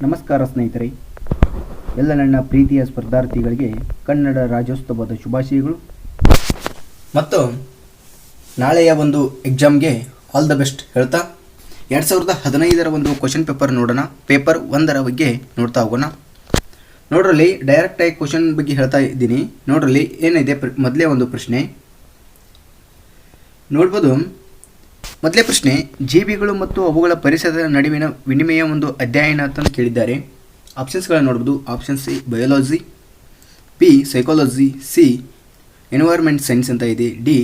ನಮಸ್ಕಾರ ಸ್ನೇಹಿತರೆ, ಎಲ್ಲ ನನ್ನ ಪ್ರೀತಿಯ ಸ್ಪರ್ಧಾರ್ಥಿಗಳಿಗೆ ಕನ್ನಡ ರಾಜ್ಯೋತ್ಸವದ ಶುಭಾಶಯಗಳು ಮತ್ತು ನಾಳೆಯ ಒಂದು ಎಕ್ಸಾಮ್ಗೆ ಆಲ್ ದ ಬೆಸ್ಟ್ ಹೇಳ್ತಾ 2015ರ ಒಂದು ಕ್ವಶನ್ ಪೇಪರ್ ನೋಡೋಣ. ಪೇಪರ್ 1ರ ಬಗ್ಗೆ ನೋಡ್ತಾ ಹೋಗೋಣ. ನೋಡ್ರಲ್ಲಿ ಡೈರೆಕ್ಟಾಗಿ ಕ್ವಶನ್ ಬಗ್ಗೆ ಹೇಳ್ತಾ ಇದ್ದೀನಿ. ನೋಡ್ರಲ್ಲಿ ಏನಿದೆ, ಮೊದಲೇ ಒಂದು ಪ್ರಶ್ನೆ ನೋಡ್ಬೋದು. ಮೊದಲೇ ಪ್ರಶ್ನೆ, ಜೀವಿಗಳು ಮತ್ತು ಅವುಗಳ ಪರಿಸರದ ನಡುವಿನ ವಿನಿಮಯ ಒಂದು ಅಧ್ಯಯನ ಅಂತ ಕೇಳಿದ್ದಾರೆ. ಆಪ್ಷನ್ಸ್ಗಳನ್ನು ನೋಡ್ಬೋದು. Option C biology, B psychology, C environment science ಅಂತ ಇದೆ, ಡಿ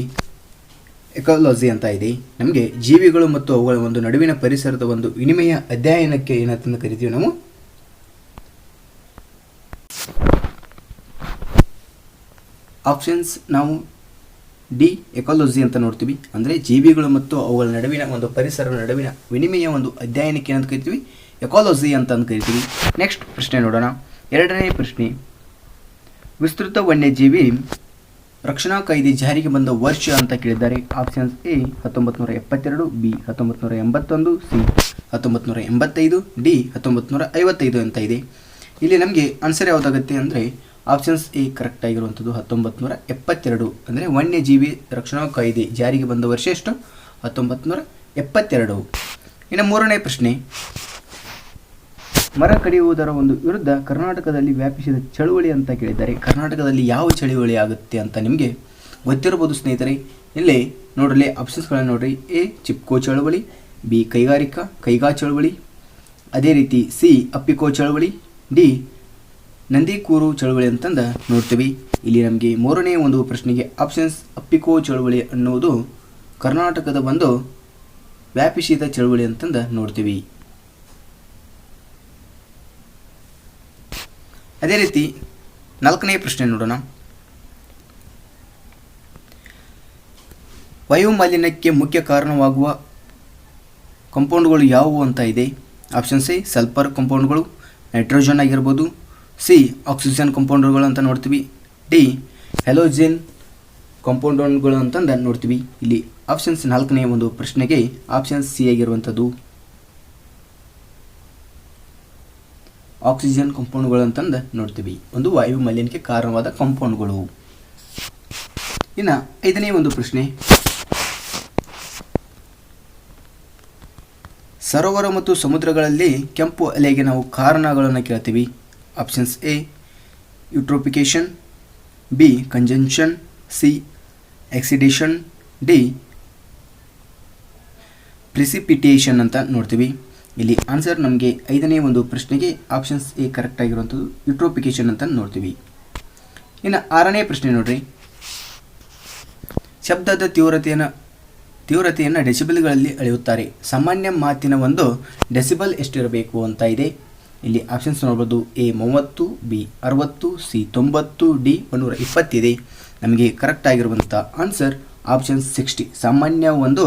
ಎಕಾಲಜಿ ಅಂತ ಇದೆ. ನಮಗೆ ಜೀವಿಗಳು ಮತ್ತು ಅವುಗಳ ಒಂದು ನಡುವಿನ ಪರಿಸರದ ಒಂದು ವಿನಿಮಯ ಅಧ್ಯಯನಕ್ಕೆ ಏನಂತ ಕರಿತೀವಿ ನಾವು ಆಪ್ಷನ್ಸ್ ನಾವು ಡಿ ಎಕಾಲಜಿ ಅಂತ ನೋಡ್ತೀವಿ. ಅಂದರೆ ಜೀವಿಗಳು ಮತ್ತು ಅವುಗಳ ನಡುವಿನ ಒಂದು ಪರಿಸರ ನಡುವಿನ ವಿನಿಮಯ ಒಂದು ಅಧ್ಯಯನಕ್ಕೆ ಏನಂತ ಕರಿತೀವಿ, ಎಕಾಲಜಿ ಅಂತ ಕರಿತೀವಿ. ನೆಕ್ಸ್ಟ್ ಪ್ರಶ್ನೆ ನೋಡೋಣ. 2ನೇ ಪ್ರಶ್ನೆ, ವಿಸ್ತೃತ ವನ್ಯಜೀವಿ ರಕ್ಷಣಾ ಕಾಯ್ದೆ ಜಾರಿಗೆ ಬಂದ ವರ್ಷ ಅಂತ ಕೇಳಿದ್ದಾರೆ. Options A 1972, B 1981, C 1985, D 1955 ಅಂತ ಇದೆ. ಇಲ್ಲಿ ನಮಗೆ ಆನ್ಸರ್ ಯಾವುದಾಗುತ್ತೆ ಅಂದರೆ ಆಪ್ಷನ್ಸ್ ಎ ಕರೆಕ್ಟ್ ಆಗಿರುವಂಥದ್ದು 1972. ಅಂದರೆ ವನ್ಯಜೀವಿ ರಕ್ಷಣಾ ಕಾಯ್ದೆ ಜಾರಿಗೆ ಬಂದ ವರ್ಷ ಎಷ್ಟು? 1972. ಇನ್ನು 3ನೇ ಪ್ರಶ್ನೆ, ಮರ ಕಡಿಯುವುದರ ಒಂದು ವಿರುದ್ಧ ಕರ್ನಾಟಕದಲ್ಲಿ ವ್ಯಾಪಿಸಿದ ಚಳುವಳಿ ಅಂತ ಕೇಳಿದ್ದಾರೆ. ಕರ್ನಾಟಕದಲ್ಲಿ ಯಾವ ಚಳುವಳಿ ಆಗುತ್ತೆ ಅಂತ ನಿಮಗೆ ಗೊತ್ತಿರಬಹುದು ಸ್ನೇಹಿತರೆ. ಇಲ್ಲಿ ನೋಡ್ರಿ ಆಪ್ಷನ್ಸ್ಗಳನ್ನು ನೋಡ್ರಿ. ಎ ಚಿಪ್ಕೋ ಚಳುವಳಿ, ಬಿ ಕೈಗಾ ಚಳುವಳಿ, ಅದೇ ರೀತಿ ಸಿ ಅಪ್ಪಿಕೋ ಚಳುವಳಿ, ಡಿ ನಂದಿಕೂರು ಚಳುವಳಿ ಅಂತಂದು ನೋಡ್ತೀವಿ. ಇಲ್ಲಿ ನಮಗೆ 3ನೇ ಒಂದು ಪ್ರಶ್ನೆಗೆ ಆಪ್ಷನ್ಸ್ ಅಪ್ಪಿಕೋ ಚಳುವಳಿ ಅನ್ನುವುದು ಕರ್ನಾಟಕದ ಒಂದು ವ್ಯಾಪಿಸಿದ ಚಳುವಳಿ ಅಂತಂದು ನೋಡ್ತೀವಿ. ಅದೇ ರೀತಿ 4ನೇ ಪ್ರಶ್ನೆ ನೋಡೋಣ. ವಾಯುಮಾಲಿನ್ಯಕ್ಕೆ ಮುಖ್ಯ ಕಾರಣವಾಗುವ ಕಾಂಪೌಂಡ್ಗಳು ಯಾವುವು ಅಂತ ಇದೆ. ಆಪ್ಷನ್ಸ್ ಎ ಸಲ್ಫರ್ ಕಾಂಪೌಂಡ್ಗಳು, ನೈಟ್ರೋಜನ್ ಆಗಿರ್ಬೋದು, ಸಿ ಆಕ್ಸಿಜನ್ ಕಾಂಪೌಂಡ್ಗಳು ಅಂತ ನೋಡ್ತೀವಿ, ಡಿ ಹೆಲೋಜನ್ ಕಾಂಪೌಂಡ್ಗಳು ಅಂತಂದು ನೋಡ್ತೀವಿ. ಇಲ್ಲಿ ಆಪ್ಷನ್ಸ್ 4ನೇ ಒಂದು ಪ್ರಶ್ನೆಗೆ ಆಪ್ಷನ್ಸ್ ಸಿ ಆಗಿರುವಂಥದ್ದು ಆಕ್ಸಿಜನ್ ಕಾಂಪೌಂಡ್ಗಳು ಅಂತಂದು ನೋಡ್ತೀವಿ. ಒಂದು ವಾಯು ಮಾಲಿನ್ಯಕ್ಕೆ ಕಾರಣವಾದ ಕಾಂಪೌಂಡ್ಗಳು. ಇನ್ನು 5ನೇ ಒಂದು ಪ್ರಶ್ನೆ, ಸರೋವರ ಮತ್ತು ಸಮುದ್ರಗಳಲ್ಲಿ ಕೆಂಪು ಅಲೆಗೆ ನಾವು ಕಾರಣಗಳನ್ನು ಕೇಳ್ತೀವಿ. Options A eutrophication, B conjunction, C oxidation, D precipitation ಅಂತ ನೋಡ್ತೀವಿ. ಇಲ್ಲಿ ಆನ್ಸರ್ ನಮಗೆ 5ನೇ ಒಂದು ಪ್ರಶ್ನೆಗೆ ಆಪ್ಷನ್ಸ್ ಎ ಕರೆಕ್ಟ್ ಆಗಿರುವಂಥದ್ದು ಯೂಟ್ರೋಫಿಕೇಶನ್ ಅಂತ ನೋಡ್ತೀವಿ. ಇನ್ನು 6ನೇ ಪ್ರಶ್ನೆ ನೋಡ್ರಿ. ಶಬ್ದದ ತೀವ್ರತೆಯನ್ನು ಡೆಸಿಬಲ್ಗಳಲ್ಲಿ ಅಳೆಯುತ್ತಾರೆ. ಸಾಮಾನ್ಯ ಮಾತಿನ ಒಂದು ಡೆಸಿಬಲ್ ಎಷ್ಟಿರಬೇಕು ಅಂತ ಇದೆ. ಇಲ್ಲಿ ಆಪ್ಷನ್ಸ್ ನೋಡ್ಬೋದು. ಎ 30, ಬಿ 60, ಸಿ 90, ಡಿ 120 ಇದೆ. ನಮಗೆ ಕರೆಕ್ಟ್ ಆಗಿರುವಂಥ ಆನ್ಸರ್ ಆಪ್ಷನ್ 60. ಸಾಮಾನ್ಯ ಒಂದು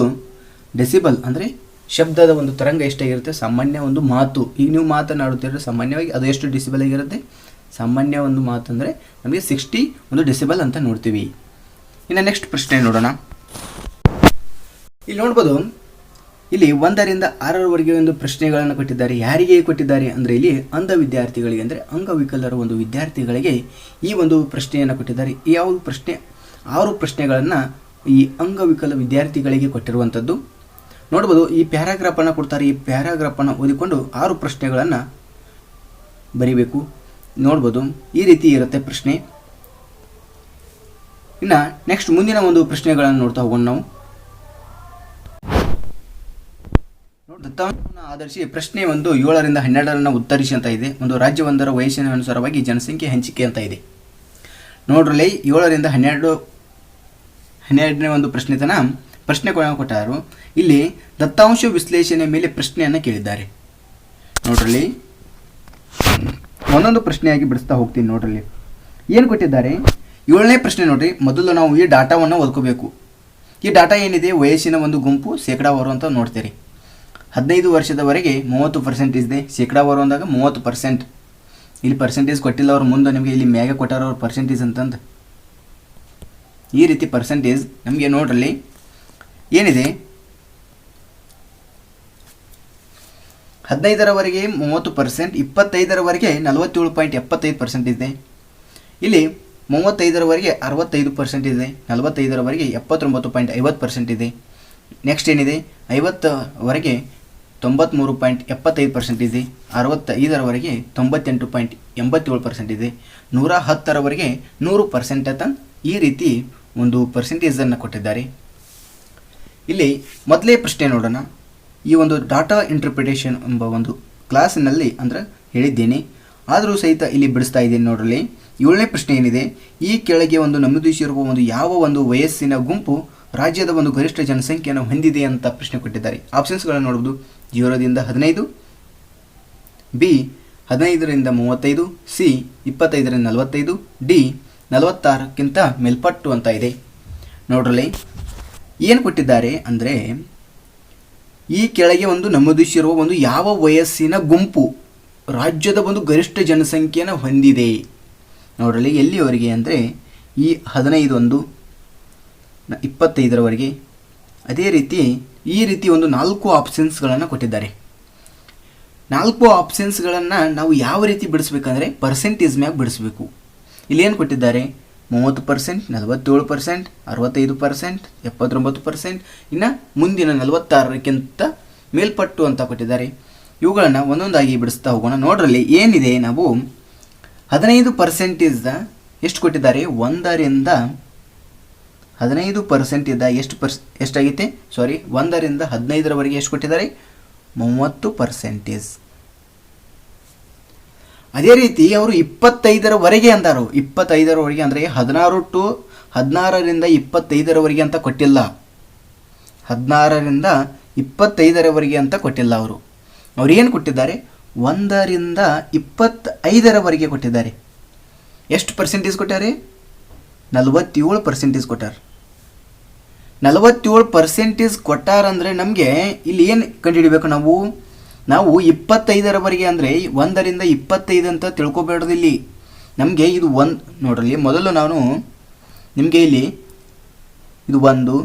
ಡೆಸಿಬಲ್ ಅಂದರೆ ಶಬ್ದದ ಒಂದು ತರಂಗ ಎಷ್ಟಾಗಿರುತ್ತೆ, ಸಾಮಾನ್ಯ ಒಂದು ಮಾತು. ಈಗ ನೀವು ಮಾತನಾಡುತ್ತಿದ್ರೆ ಸಾಮಾನ್ಯವಾಗಿ ಅದು ಎಷ್ಟು ಡೆಸಿಬಲ್ ಆಗಿರುತ್ತೆ? ಸಾಮಾನ್ಯ ಒಂದು ಮಾತು ಅಂದರೆ ನಮಗೆ 60 ಒಂದು ಡೆಸಿಬಲ್ ಅಂತ ನೋಡ್ತೀವಿ. ಇನ್ನು ನೆಕ್ಸ್ಟ್ ಪ್ರಶ್ನೆ ನೋಡೋಣ. ಇಲ್ಲಿ ನೋಡ್ಬೋದು, ಇಲ್ಲಿ 1ರಿಂದ 6ರವರೆಗೆ ಒಂದು ಪ್ರಶ್ನೆಗಳನ್ನು ಕೊಟ್ಟಿದ್ದಾರೆ. ಯಾರಿಗೆ ಕೊಟ್ಟಿದ್ದಾರೆ ಅಂದರೆ ಇಲ್ಲಿ ಅಂಧ ವಿದ್ಯಾರ್ಥಿಗಳಿಗೆ, ಅಂದರೆ ಅಂಗವಿಕಲರ ಒಂದು ವಿದ್ಯಾರ್ಥಿಗಳಿಗೆ ಈ ಒಂದು ಪ್ರಶ್ನೆಯನ್ನು ಕೊಟ್ಟಿದ್ದಾರೆ. ಯಾವ ಪ್ರಶ್ನೆ? 6 ಪ್ರಶ್ನೆಗಳನ್ನು ಈ ಅಂಗವಿಕಲ ವಿದ್ಯಾರ್ಥಿಗಳಿಗೆ ಕೊಟ್ಟಿರುವಂಥದ್ದು ನೋಡ್ಬೋದು. ಈ ಪ್ಯಾರಾಗ್ರಾಫನ್ನು ಕೊಡ್ತಾರೆ. ಈ ಪ್ಯಾರಾಗ್ರಾಫನ್ನು ಓದಿಕೊಂಡು 6 ಪ್ರಶ್ನೆಗಳನ್ನು ಬರೀಬೇಕು. ನೋಡ್ಬೋದು ಈ ರೀತಿ ಇರುತ್ತೆ ಪ್ರಶ್ನೆ. ಇನ್ನು ನೆಕ್ಸ್ಟ್ ಮುಂದಿನ ಒಂದು ಪ್ರಶ್ನೆಗಳನ್ನು ನೋಡ್ತಾ ಹೋಗೋಣ ನಾವು. ದತ್ತಾಂಶವನ್ನು ಆಧರಿಸಿ ಪ್ರಶ್ನೆ 7ರಿಂದ 12 ಉತ್ತರಿಸಿ ಅಂತ ಇದೆ. ಒಂದು ರಾಜ್ಯವೊಂದರ ವಯಸ್ಸಿನ ಅನುಸಾರವಾಗಿ ಜನಸಂಖ್ಯೆ ಹಂಚಿಕೆ ಅಂತ ಇದೆ. ನೋಡ್ರಲ್ಲಿ 7ರಿಂದ 12ನೇ ಒಂದು ಪ್ರಶ್ನೆ ಕೊಟ್ಟಾರು. ಇಲ್ಲಿ ದತ್ತಾಂಶ ವಿಶ್ಲೇಷಣೆ ಮೇಲೆ ಪ್ರಶ್ನೆಯನ್ನು ಕೇಳಿದ್ದಾರೆ. ನೋಡ್ರಲ್ಲಿ ಒಂದೊಂದು ಪ್ರಶ್ನೆಯಾಗಿ ಬಿಡಿಸ್ತಾ ಹೋಗ್ತೀನಿ. ನೋಡ್ರಲ್ಲಿ ಏನು ಕೊಟ್ಟಿದ್ದಾರೆ. 7ನೇ ಪ್ರಶ್ನೆ ನೋಡ್ರಿ. ಮೊದಲು ನಾವು ಈ ಡಾಟಾವನ್ನು ಓದ್ಕೋಬೇಕು. ಈ ಡಾಟಾ ಏನಿದೆ, ವಯಸ್ಸಿನ ಒಂದು ಗುಂಪು ಶೇಕಡಾವಾರು ಅಂತ ನೋಡ್ತೀರಿ. 15 ವರ್ಷದವರೆಗೆ 30% ಇದೆ. ಶೇಕಡಾವಾರು ಅಂದಾಗ 30%. ಇಲ್ಲಿ ಪರ್ಸೆಂಟೇಜ್ ಕೊಟ್ಟಿಲ್ಲ ಅವ್ರು, ಮುಂದೆ ನಿಮಗೆ ಇಲ್ಲಿ ಮ್ಯಾಗೆ ಕೊಟ್ಟಾರ ಅವ್ರು ಪರ್ಸೆಂಟೇಜ್ ಅಂತಂದು. ಈ ರೀತಿ ಪರ್ಸೆಂಟೇಜ್ ನಮಗೆ ನೋಡ್ರಲ್ಲಿ ಏನಿದೆ, 15ರವರೆಗೆ 30%, 25ರವರೆಗೆ 47.75% ಇದೆ. ಇಲ್ಲಿ 35ರವರೆಗೆ 65% ಇದೆ, 45ರವರೆಗೆ 79.50% ಇದೆ. ನೆಕ್ಸ್ಟ್ ಏನಿದೆ, 50ವರೆಗೆ 93.75% ಇದೆ, 65ರವರೆಗೆ 98.87% ಇದೆ, 110ರವರೆಗೆ 100% ಅಂತ ಈ ರೀತಿ ಒಂದು ಪರ್ಸೆಂಟೇಜನ್ನು ಕೊಟ್ಟಿದ್ದಾರೆ. ಇಲ್ಲಿ ಮೊದಲೇ ಪ್ರಶ್ನೆ ನೋಡೋಣ. ಈ ಒಂದು ಡಾಟಾ ಇಂಟರ್ಪ್ರಿಟೇಷನ್ ಎಂಬ ಒಂದು ಕ್ಲಾಸಿನಲ್ಲಿ ಅಂದರೆ ಹೇಳಿದ್ದೇನೆ, ಆದರೂ ಸಹಿತ ಇಲ್ಲಿ ಬಿಡಿಸ್ತಾ ಇದ್ದೀನಿ ನೋಡ್ರಲ್ಲಿ. 7ನೇ ಪ್ರಶ್ನೆ ಏನಿದೆ, ಈ ಕೆಳಗೆ ಒಂದು ನಮೂದಿಸಿರುವ ಒಂದು ಯಾವ ಒಂದು ವಯಸ್ಸಿನ ಗುಂಪು ರಾಜ್ಯದ ಒಂದು ಗರಿಷ್ಠ ಜನಸಂಖ್ಯೆಯನ್ನು ಹೊಂದಿದೆ ಅಂತ ಪ್ರಶ್ನೆ ಕೊಟ್ಟಿದ್ದಾರೆ. ಆಪ್ಷನ್ಸ್ಗಳನ್ನು ನೋಡ್ಬೋದು. 0ರಿಂದ 15, ಬಿ 15ರಿಂದ 35, ಸಿ 25ರಿಂದ 45, ಡಿ 46ಕ್ಕಿಂತ ಮೇಲ್ಪಟ್ಟು ಅಂತ ಇದೆ. ನೋಡ್ರಲ್ಲಿ ಏನು ಕೊಟ್ಟಿದ್ದಾರೆ ಅಂದರೆ, ಈ ಕೆಳಗೆ ಒಂದು ನಮೂದಿಸಿರುವ ಒಂದು ಯಾವ ವಯಸ್ಸಿನ ಗುಂಪು ರಾಜ್ಯದ ಒಂದು ಗರಿಷ್ಠ ಜನಸಂಖ್ಯೆಯನ್ನು ಹೊಂದಿದೆ. ನೋಡ್ರಲ್ಲಿ ಎಲ್ಲಿವರೆಗೆ ಅಂದರೆ ಈ 15 ಒಂದು 25ರವರೆಗೆ. ಅದೇ ರೀತಿ ಈ ರೀತಿ ಒಂದು 4 ಆಪ್ಷನ್ಸ್ಗಳನ್ನು ಕೊಟ್ಟಿದ್ದಾರೆ. 4 ಆಪ್ಷನ್ಸ್ಗಳನ್ನು ನಾವು ಯಾವ ರೀತಿ ಬಿಡಿಸ್ಬೇಕಂದ್ರೆ ಪರ್ಸೆಂಟೇಜ್ ಮ್ಯಾಗ ಬಿಡಿಸ್ಬೇಕು. ಇಲ್ಲೇನು ಕೊಟ್ಟಿದ್ದಾರೆ, 30%, 47%, 65%, 79%, ಇನ್ನು ಮುಂದಿನ 46ಕ್ಕಿಂತ ಮೇಲ್ಪಟ್ಟು ಅಂತ ಕೊಟ್ಟಿದ್ದಾರೆ. ಇವುಗಳನ್ನು ಒಂದೊಂದಾಗಿ ಬಿಡಿಸ್ತಾ ಹೋಗೋಣ. ನೋಡ್ರಲ್ಲಿ ಏನಿದೆ, ನಾವು 15% ಎಷ್ಟು ಕೊಟ್ಟಿದ್ದಾರೆ, 1ರಿಂದ 15% ಎಷ್ಟಾಗೈತೆ, 1ರಿಂದ 15ರವರೆಗೆ ಎಷ್ಟು ಕೊಟ್ಟಿದ್ದಾರೆ, 30%. ಅದೇ ರೀತಿ ಅವರು 25ರವರೆಗೆ ಅಂದಾರು. 25ರವರೆಗೆ ಅಂದರೆ 16ರಿಂದ 25ರವರೆಗೆ ಅಂತ ಕೊಟ್ಟಿಲ್ಲ, 16ರಿಂದ 25ರವರೆಗೆ ಅಂತ ಕೊಟ್ಟಿಲ್ಲ. ಅವರು ಏನು ಕೊಟ್ಟಿದ್ದಾರೆ, 1ರಿಂದ 25ರವರೆಗೆ ಕೊಟ್ಟಿದ್ದಾರೆ. ಎಷ್ಟು ಪರ್ಸೆಂಟೇಜ್ ಕೊಟ್ಟಾರೆ, 47% ಕೊಟ್ಟಾರೆ. 47% ಕೊಟ್ಟಾರಂದರೆ ನಮಗೆ ಇಲ್ಲಿ ಏನು ಕಂಡುಹಿಡಬೇಕು, ನಾವು 25ರವರೆಗೆ ಅಂದರೆ 1ರಿಂದ 25 ಅಂತ ತಿಳ್ಕೊಬೇಡ್ದು. ಇಲ್ಲಿ ನಮಗೆ ಇದು ನೋಡ್ರಲ್ಲಿ ಮೊದಲು ನಾನು ನಿಮಗೆ ಇಲ್ಲಿ ಇದು 1,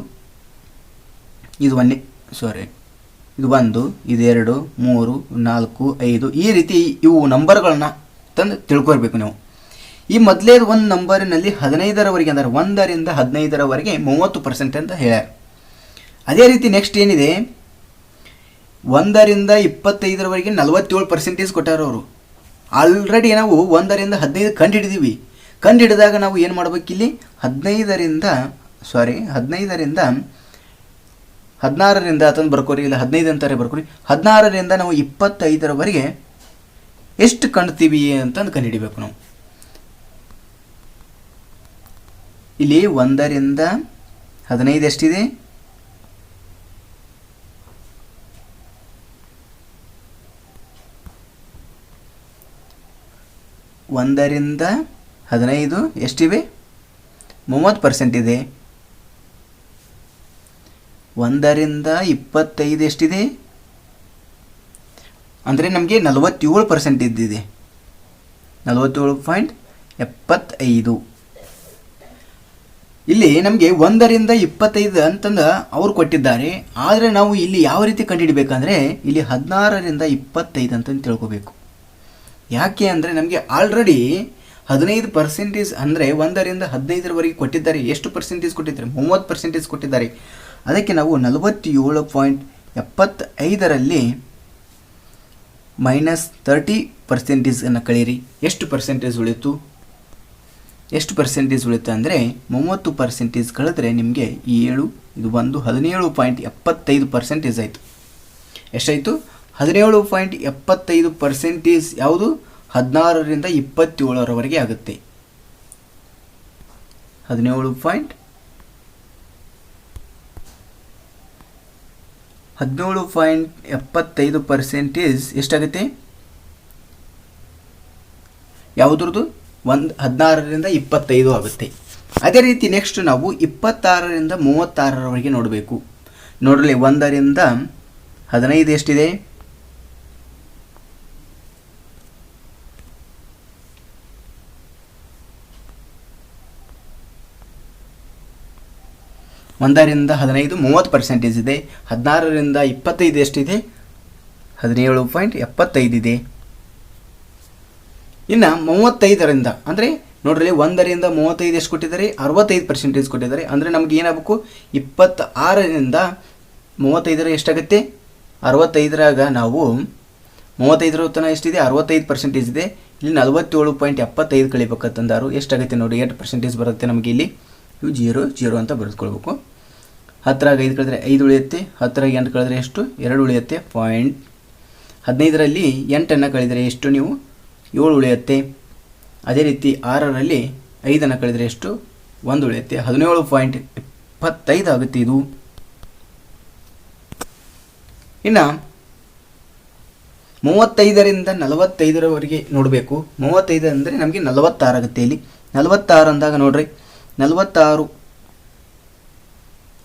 ಇದು 1, ಇದು 1, ಇದು 2, 3, 4, 5 ಈ ರೀತಿ ಇವು ನಂಬರ್ಗಳನ್ನ ತಂದು ತಿಳ್ಕೊಳ್ಬೇಕು ನೀವು. ಈ ಮೊದಲೇದು ಒಂದು ನಂಬರಿನಲ್ಲಿ 15ರವರೆಗೆ ಅಂದರೆ 1ರಿಂದ 15ರವರೆಗೆ 30% ಅಂತ ಹೇಳ್ಯಾರ. ಅದೇ ರೀತಿ ನೆಕ್ಸ್ಟ್ ಏನಿದೆ, 1ರಿಂದ 25ರವರೆಗೆ 47% ಕೊಟ್ಟಾರ ಅವರು. ಆಲ್ರೆಡಿ ನಾವು 1ರಿಂದ 15 ಕಂಡುಹಿಡಿದೀವಿ. ಕಂಡುಹಿಡಿದಾಗ ನಾವು ಏನು ಮಾಡಬೇಕಿಲ್ಲಿ, 15ರಿಂದ 16ರಿಂದ ಅಂತಂದು ಬರ್ಕೋರಿ, ಇಲ್ಲ 15 ಅಂತಾರೆ ಬರ್ಕೋರಿ. 16ರಿಂದ ನಾವು 25ರವರೆಗೆ ಎಷ್ಟು ಕಾಣ್ತೀವಿ ಅಂತಂದು ಕಂಡುಹಿಡಿಬೇಕು ನಾವು. ಇಲ್ಲಿ 1ರಿಂದ 15 ಎಷ್ಟಿದೆ, 1ರಿಂದ 15 ಎಷ್ಟಿವೆ, 30% ಇದೆ. 1ರಿಂದ 25 ಎಷ್ಟಿದೆ ಅಂದರೆ ನಮಗೆ 47% ಇದ್ದಿದೆ, 47.75. ಇಲ್ಲಿ ನಮಗೆ 1ರಿಂದ 25 ಅಂತಂದು ಅವ್ರು ಕೊಟ್ಟಿದ್ದಾರೆ. ಆದರೆ ನಾವು ಇಲ್ಲಿ ಯಾವ ರೀತಿ ಕಂಡುಹಿಡಬೇಕಂದ್ರೆ ಇಲ್ಲಿ 16ರಿಂದ 25 ಅಂತಂದು ತಿಳ್ಕೊಬೇಕು. ಯಾಕೆ ಅಂದರೆ ನಮಗೆ ಆಲ್ರೆಡಿ 15% ಅಂದರೆ 1ರಿಂದ 15ರವರೆಗೆ ಕೊಟ್ಟಿದ್ದಾರೆ. ಎಷ್ಟು ಪರ್ಸೆಂಟೇಜ್ ಕೊಟ್ಟಿದ್ದಾರೆ, 30% ಕೊಟ್ಟಿದ್ದಾರೆ. ಅದಕ್ಕೆ ನಾವು 47.75ರಲ್ಲಿ -30% ಕಳೀರಿ. ಎಷ್ಟು ಪರ್ಸೆಂಟೇಜ್ ಉಳಿತು, ಅಂದರೆ 30% ಕಳೆದ್ರೆ ನಿಮಗೆ 7, ಇದು 1, 17.75% ಆಯಿತು. ಎಷ್ಟಾಯಿತು, 17.75% ಯಾವುದು, 16ರಿಂದ 27ರವರೆಗೆ ಆಗುತ್ತೆ. 17.75% ಎಷ್ಟಾಗುತ್ತೆ, ಯಾವುದ್ರದ್ದು, 16ರಿಂದ 25 ಆಗುತ್ತೆ. ಅದೇ ರೀತಿ ನೆಕ್ಸ್ಟ್ ನಾವು 26ರಿಂದ 36ರವರೆಗೆ ನೋಡಬೇಕು. ನೋಡ್ರಿ 1ರಿಂದ 15 ಎಷ್ಟಿದೆ, 1ರಿಂದ 15 30% ಇದೆ. 16ರಿಂದ 25 ಎಷ್ಟಿದೆ, 17.75 ಇದೆ. ಇನ್ನು 35ರಿಂದ ಅಂದರೆ ನೋಡ್ರಿ 1ರಿಂದ 35 ಎಷ್ಟು ಕೊಟ್ಟಿದ್ದಾರೆ, 65% ಕೊಟ್ಟಿದ್ದಾರೆ. ಅಂದರೆ ನಮ್ಗೆ ಏನಾಗಬೇಕು, 26ರಿಂದ 35 ಎಷ್ಟಾಗುತ್ತೆ, 65ರಾಗ ನಾವು 35 ತನಕ ಎಷ್ಟಿದೆ, 65% ಇದೆ. ಇಲ್ಲಿ 47.75 ಕಳಿಬೇಕಂತಂದಾರು. ಎಷ್ಟಾಗುತ್ತೆ ನೋಡಿ, 8% ಬರುತ್ತೆ ನಮಗೆ. ಇಲ್ಲಿ ಇವು 0 ಅಂತ ಬರೆದುಕೊಳ್ಬೇಕು. 10ರಾಗ 5 ಕಳೆದ್ರೆ 5 ಉಳಿಯುತ್ತೆ, 10ರಾಗ 8 ಕಳೆದ್ರೆ ಎಷ್ಟು, 2 ಉಳಿಯುತ್ತೆ. 15ರಲ್ಲಿ 8ಅನ್ನು ಕಳೆದರೆ ಎಷ್ಟು ನೀವು, 7 ಉಳಿಯುತ್ತೆ. ಅದೇ ರೀತಿ 6ರಲ್ಲಿ 5ಅನ್ನು ಕಳೆದರೆ ಎಷ್ಟು, 1 ಉಳಿಯುತ್ತೆ. 17.25 ಆಗುತ್ತೆ ಇದು. ಇನ್ನು 35ರಿಂದ 45ರವರೆಗೆ ನೋಡಬೇಕು. 35 ಅಂದರೆ ನಮಗೆ 46 ಆಗುತ್ತೆ. ಇಲ್ಲಿ 46 ಅಂದಾಗ ನೋಡ್ರಿ, 46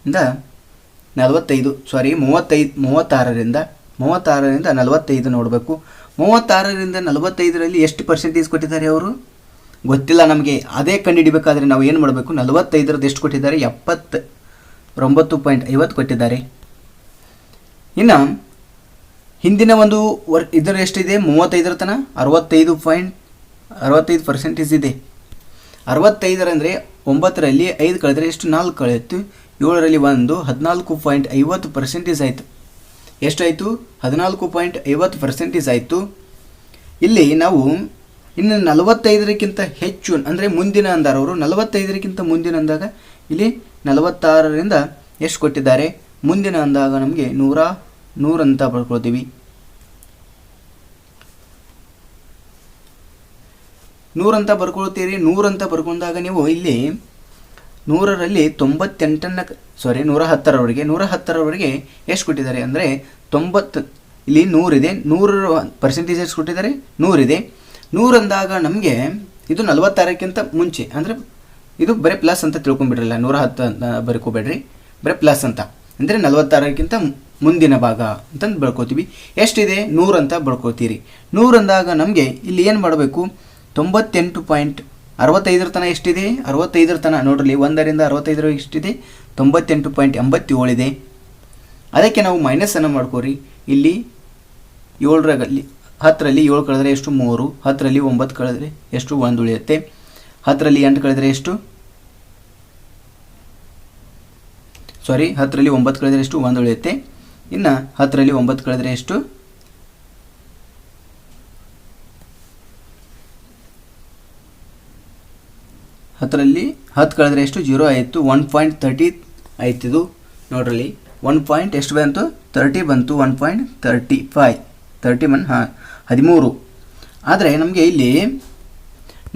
ಇಂದ 45 36ರಿಂದ 45 ನೋಡಬೇಕು. 36ರಿಂದ 45ರಲ್ಲಿ ಎಷ್ಟು ಪರ್ಸೆಂಟೇಜ್ ಕೊಟ್ಟಿದ್ದಾರೆ ಅವರು ಗೊತ್ತಿಲ್ಲ ನಮಗೆ. ಅದೇ ಕಂಡುಹಿಡಿಬೇಕಾದ್ರೆ ನಾವು ಏನು ಮಾಡಬೇಕು, 45ರದ್ದು ಎಷ್ಟು ಕೊಟ್ಟಿದ್ದಾರೆ, 79.50 ಕೊಟ್ಟಿದ್ದಾರೆ. ಇನ್ನು ಹಿಂದಿನ ಒಂದು ಇದರ ಎಷ್ಟಿದೆ, 35ರ ತನಕ 65% ಇದೆ. 65 9ರಲ್ಲಿ 5 ಕಳೆದರೆ ಎಷ್ಟು, 4 ಕಳೆಯಿತು. 7ರಲ್ಲಿ 1 14.50% ಆಯಿತು. ಎಷ್ಟಾಯಿತು, 14.50% ಆಯಿತು. ಇಲ್ಲಿ ನಾವು ಇನ್ನು 45ಕ್ಕಿಂತ ಹೆಚ್ಚು ಅಂದರೆ ಮುಂದಿನ ಅಂದಾರ ಅವರು 45ಕ್ಕಿಂತ ಮುಂದಿನ ಅಂದಾಗ ಇಲ್ಲಿ 46ರಿಂದ ಎಷ್ಟು ಕೊಟ್ಟಿದ್ದಾರೆ, ಮುಂದಿನ ಅಂದಾಗ ನಮಗೆ 100 ಅಂತ ಬರ್ಕೊಳ್ತೀವಿ. 100 ಅಂತ ಬರ್ಕೊಳ್ತೀರಿ. 100 ಅಂತ ಬರ್ಕೊಂಡಾಗ ನೀವು ಇಲ್ಲಿ 100ರಲ್ಲಿ 110ರವರೆಗೆ ಎಷ್ಟು ಕೊಟ್ಟಿದ್ದಾರೆ ಅಂದರೆ 90. ಇಲ್ಲಿ 100 ಇದೆ, 100% ಎಷ್ಟು ಕೊಟ್ಟಿದ್ದಾರೆ, 100 ಇದೆ. 100 ಅಂದಾಗ ನಮಗೆ ಇದು 46ಕ್ಕಿಂತ ಮುಂಚೆ ಅಂದರೆ ಇದು ಬರೀ ಪ್ಲಸ್ ಅಂತ ತಿಳ್ಕೊಂಬಿಡ್ರಲ್ಲ, 110 ಅಂತ ಬರ್ಕೋಬೇಡ್ರಿ, ಬರೀ ಪ್ಲಸ್ ಅಂತ ಅಂದರೆ 46ಕ್ಕಿಂತ ಮುಂದಿನ ಭಾಗ ಅಂತಂದು ಬರ್ಕೋತೀವಿ. ಎಷ್ಟಿದೆ, 100 ಅಂತ ಬರ್ಕೋತೀರಿ. 100 ಅಂದಾಗ ನಮಗೆ ಇಲ್ಲಿ ಏನು ಮಾಡಬೇಕು, 98.65 ತನಕ ಎಷ್ಟಿದೆ, 65 ತನಕ ನೋಡ್ರಿ. 1ರಿಂದ 65 ಎಷ್ಟಿದೆ, 98.87 ಇದೆ. ಅದಕ್ಕೆ ನಾವು ಮೈನಸನ್ನು ಮಾಡ್ಕೋರಿ. ಇಲ್ಲಿ 10ರಲ್ಲಿ 7 ಕಳೆದ್ರೆ ಎಷ್ಟು, 3. 10ರಲ್ಲಿ 9 ಕಳೆದ್ರೆ ಎಷ್ಟು, 1 ಉಳಿಯುತ್ತೆ. 10ರಲ್ಲಿ 8 ಕಳೆದ್ರೆ ಎಷ್ಟು, 10ರಲ್ಲಿ 9 ಕಳೆದ್ರೆ ಎಷ್ಟು, 1 ಉಳಿಯುತ್ತೆ. ಇನ್ನು 10ರಲ್ಲಿ 9 ಕಳೆದ್ರೆ ಎಷ್ಟು, 10ರಲ್ಲಿ 10 ಕಳೆದ್ರೆ ಎಷ್ಟು, 0 ಆಯಿತು. 1.30 ಆಯ್ತು ಇದು ನೋಡ್ರಲ್ಲಿ. 1 ಎಷ್ಟು ಬಂತು, 30 ಬಂತು. 1.35 13. ಆದರೆ ನಮಗೆ ಇಲ್ಲಿ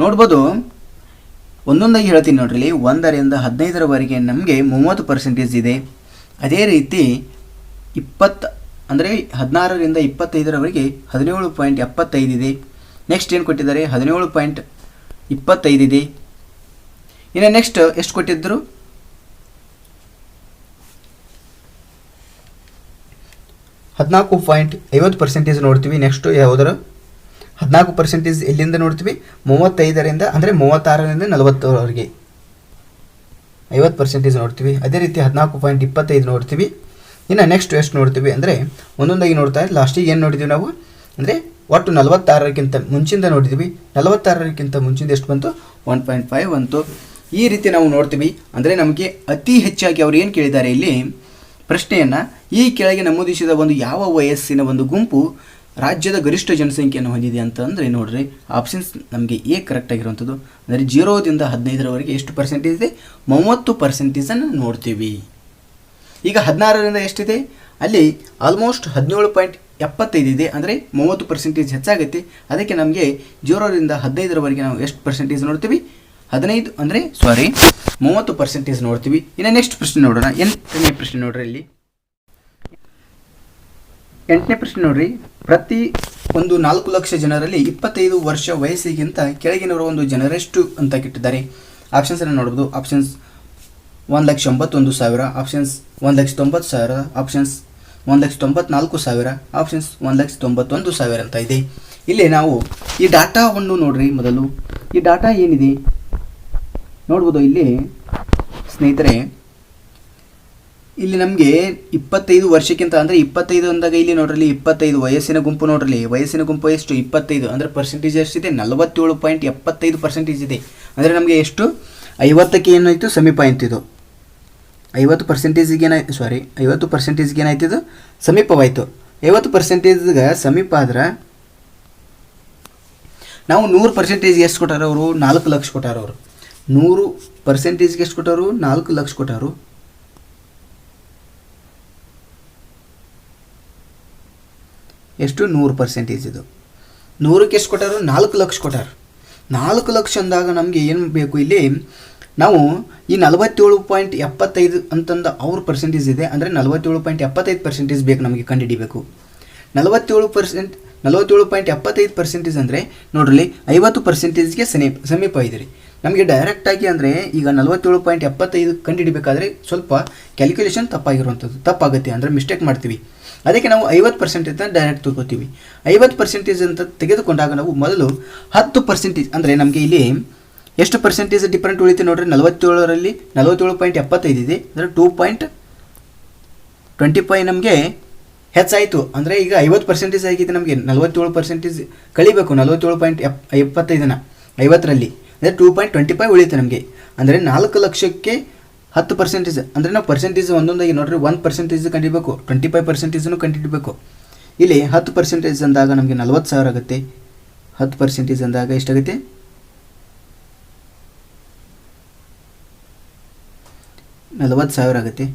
ನೋಡ್ಬೋದು, ಒಂದೊಂದಾಗಿ ಹೇಳ್ತೀನಿ ನೋಡ್ರಿ. 1ರಿಂದ 15ರವರೆಗೆ ನಮಗೆ 30% ಇದೆ. ಅದೇ ರೀತಿ 20 ಅಂದರೆ 16ರಿಂದ 25ರವರೆಗೆ 17.75 ಇದೆ. ನೆಕ್ಸ್ಟ್ ಏನು ಕೊಟ್ಟಿದ್ದಾರೆ, 17.25 ಇದೆ. ಇನ್ನು ನೆಕ್ಸ್ಟ್ ಎಷ್ಟು ಕೊಟ್ಟಿದ್ದರು, 14.50% ನೋಡ್ತೀವಿ. ನೆಕ್ಸ್ಟು ಯಾವುದರ 14% ಎಲ್ಲಿಂದ ನೋಡ್ತೀವಿ, 35ರಿಂದ ಅಂದರೆ 36ರಿಂದ 40ರವರೆಗೆ 50% ನೋಡ್ತೀವಿ. ಅದೇ ರೀತಿ 14.25 ನೋಡ್ತೀವಿ. ಇನ್ನು ನೆಕ್ಸ್ಟ್ ಎಷ್ಟು ನೋಡ್ತೀವಿ ಅಂದರೆ ಒಂದೊಂದಾಗಿ ನೋಡ್ತಾ ಲಾಸ್ಟಿಗೆ ಏನು ನೋಡಿದ್ದೀವಿ ನಾವು ಅಂದರೆ ಒಟ್ಟು 46ಕ್ಕಿಂತ ಮುಂಚಿಂದ ನೋಡಿದ್ದೀವಿ. 46ಕ್ಕಿಂತ ಮುಂಚಿಂದ ಎಷ್ಟು ಬಂತು, 1.5 ಬಂತು. ಈ ರೀತಿ ನಾವು ನೋಡ್ತೀವಿ. ಅಂದರೆ ನಮಗೆ ಅತಿ ಹೆಚ್ಚಾಗಿ ಅವ್ರು ಏನು ಕೇಳಿದ್ದಾರೆ ಇಲ್ಲಿ ಪ್ರಶ್ನೆಯನ್ನು, ಈ ಕೆಳಗೆ ನಮೂದಿಸಿದ ಒಂದು ಯಾವ ವಯಸ್ಸಿನ ಒಂದು ಗುಂಪು ರಾಜ್ಯದ ಗರಿಷ್ಠ ಜನಸಂಖ್ಯೆಯನ್ನು ಹೊಂದಿದೆ ಅಂತಂದರೆ ನೋಡ್ರಿ, ಆಪ್ಷನ್ಸ್ ನಮಗೆ ಎ ಕರೆಕ್ಟ್ ಆಗಿರುವಂಥದ್ದು. ಅಂದರೆ 0ರಿಂದ 15ರವರೆಗೆ ಎಷ್ಟು ಪರ್ಸೆಂಟೇಜ್ ಇದೆ, 30% ನೋಡ್ತೀವಿ. ಈಗ 16ರಿಂದ ಎಷ್ಟಿದೆ, ಅಲ್ಲಿ ಆಲ್ಮೋಸ್ಟ್ 17.75 ಇದೆ. ಅಂದರೆ 30% ಹೆಚ್ಚಾಗುತ್ತೆ. ಅದಕ್ಕೆ ನಮಗೆ 0ರಿಂದ 15ರವರೆಗೆ ನಾವು ಎಷ್ಟು ಪರ್ಸೆಂಟೇಜ್ ನೋಡ್ತೀವಿ, 30% ನೋಡ್ತೀವಿ. ಇನ್ನು ನೆಕ್ಸ್ಟ್ ಪ್ರಶ್ನೆ ನೋಡೋಣ. 8ನೇ ಪ್ರಶ್ನೆ ನೋಡ್ರಿ. ಇಲ್ಲಿ 8ನೇ ಪ್ರಶ್ನೆ ನೋಡ್ರಿ. ಪ್ರತಿ ಒಂದು 4 ಲಕ್ಷ ಜನರಲ್ಲಿ 25 ವರ್ಷ ವಯಸ್ಸಿಗಿಂತ ಕೆಳಗಿನವರ ಒಂದು ಜನರೆಷ್ಟು ಅಂತ ಕೆಟ್ಟಿದ್ದಾರೆ. ಆಪ್ಷನ್ಸನ್ನು ನೋಡ್ಬೋದು. ಆಪ್ಷನ್ಸ್ 1,91,000, ಆಪ್ಷನ್ಸ್ 1,90,000, ಆಪ್ಷನ್ಸ್ 1,94,000, ಆಪ್ಷನ್ಸ್ 1,91,000 ಅಂತ ಇದೆ. ಇಲ್ಲಿ ನಾವು ಈ ಡಾಟಾವನ್ನು ನೋಡ್ರಿ. ಮೊದಲು ಈ ಡಾಟಾ ಏನಿದೆ ನೋಡ್ಬೋದು. ಇಲ್ಲಿ ಸ್ನೇಹಿತರೆ ಇಲ್ಲಿ ನಮಗೆ 25 ವರ್ಷಕ್ಕಿಂತ ಅಂದರೆ 25 ಅಂದಾಗ ಇಲ್ಲಿ ನೋಡ್ರಲ್ಲಿ 25 ವಯಸ್ಸಿನ ಗುಂಪು ನೋಡ್ರಲ್ಲಿ ವಯಸ್ಸಿನ ಗುಂಪು ಎಷ್ಟು 25 ಅಂದರೆ ಪರ್ಸೆಂಟೇಜ್ ಎಷ್ಟಿದೆ 47.75% ಇದೆ. ಅಂದರೆ ನಮಗೆ ಎಷ್ಟು 50ಕ್ಕೆ ಏನಾಯಿತು ಸಮೀಪ ಅಂತಿದ್ದು 50%ಗೆ 50%ಗೆ ಏನಾಯ್ತಿದ್ದು ಸಮೀಪವಾಯಿತು. 50%ಗೆ ಸಮೀಪ ಆದ್ರೆ ನಾವು 100%ಗೆ ಎಷ್ಟು ಕೊಟ್ಟಾರ ಅವರು 4 ಲಕ್ಷ ಕೊಟ್ಟಾರ. ಅವರು 100%ಗೆ ಎಷ್ಟು ಕೊಟ್ಟಾರು 4 ಲಕ್ಷ ಕೊಟ್ಟಾರು. ಎಷ್ಟು 100% ಇದು 100ಕ್ಕೆ ಎಷ್ಟು ಕೊಟ್ಟಾರು 4 ಲಕ್ಷ ಕೊಟ್ಟಾರು. 4 ಲಕ್ಷ ಅಂದಾಗ ನಮಗೆ ಏನು ಬೇಕು ಇಲ್ಲಿ ನಾವು ಈ 47.75 ಅಂತಂದ ಅವ್ರ ಪರ್ಸೆಂಟೇಜ್ ಇದೆ ಅಂದರೆ 47.75% ಬೇಕು ನಮಗೆ ಕಂಡುಹಿಡಿಬೇಕು. 47.75% ಅಂದರೆ ನೋಡ್ರಿ 50%ಗೆ ಸಮೀಪ ಇದೆ ರೀ. ನಮಗೆ ಡೈರೆಕ್ಟಾಗಿ ಅಂದರೆ ಈಗ 47.75 ಕಂಡುಹಿಡಿಬೇಕಾದ್ರೆ ಸ್ವಲ್ಪ ಕ್ಯಾಲ್ಕುಲೇಷನ್ ತಪ್ಪಾಗುತ್ತೆ ಅಂದರೆ ಮಿಸ್ಟೇಕ್ ಮಾಡ್ತೀವಿ. ಅದಕ್ಕೆ ನಾವು 50% ಅಂತ ಡೈರೆಕ್ಟ್ ತಗೋತೀವಿ. 50% ಅಂತ ತೆಗೆದುಕೊಂಡಾಗ ನಾವು ಮೊದಲು 10% ಅಂದರೆ ನಮಗೆ ಇಲ್ಲಿ ಎಷ್ಟು ಪರ್ಸೆಂಟೇಜ್ ಡಿಫ್ರೆಂಟ್ ಉಳಿತು ನೋಡ್ರಿ 47ರಲ್ಲಿ 47.75 ಇದೆ ಅಂದರೆ 2.25 ನಮಗೆ ಹೆಚ್ಚಾಯಿತು. ಅಂದರೆ ಈಗ 50% ಆಗಿದೆ ನಮಗೆ 47% ಕಳಿಬೇಕು 47.75ನ 50ರಲ್ಲಿ ಅಂದರೆ 2.25 ಉಳಿಯುತ್ತೆ ನಮಗೆ. ಅಂದರೆ 4 ಲಕ್ಷಕ್ಕೆ 10% ಅಂದರೆ ನಾವು ಪರ್ಸೆಂಟೇಜ್ ಒಂದೊಂದಾಗಿ ನೋಡ್ರಿ 1% ಕಂಡಿಬೇಕು 25% ಕಂಡಿಡಬೇಕು. ಇಲ್ಲಿ 10% ಅಂದಾಗ ನಮಗೆ 40,000 ಆಗುತ್ತೆ. 10% ಅಂದಾಗ ಎಷ್ಟಾಗುತ್ತೆ 40,000 ಆಗುತ್ತೆ.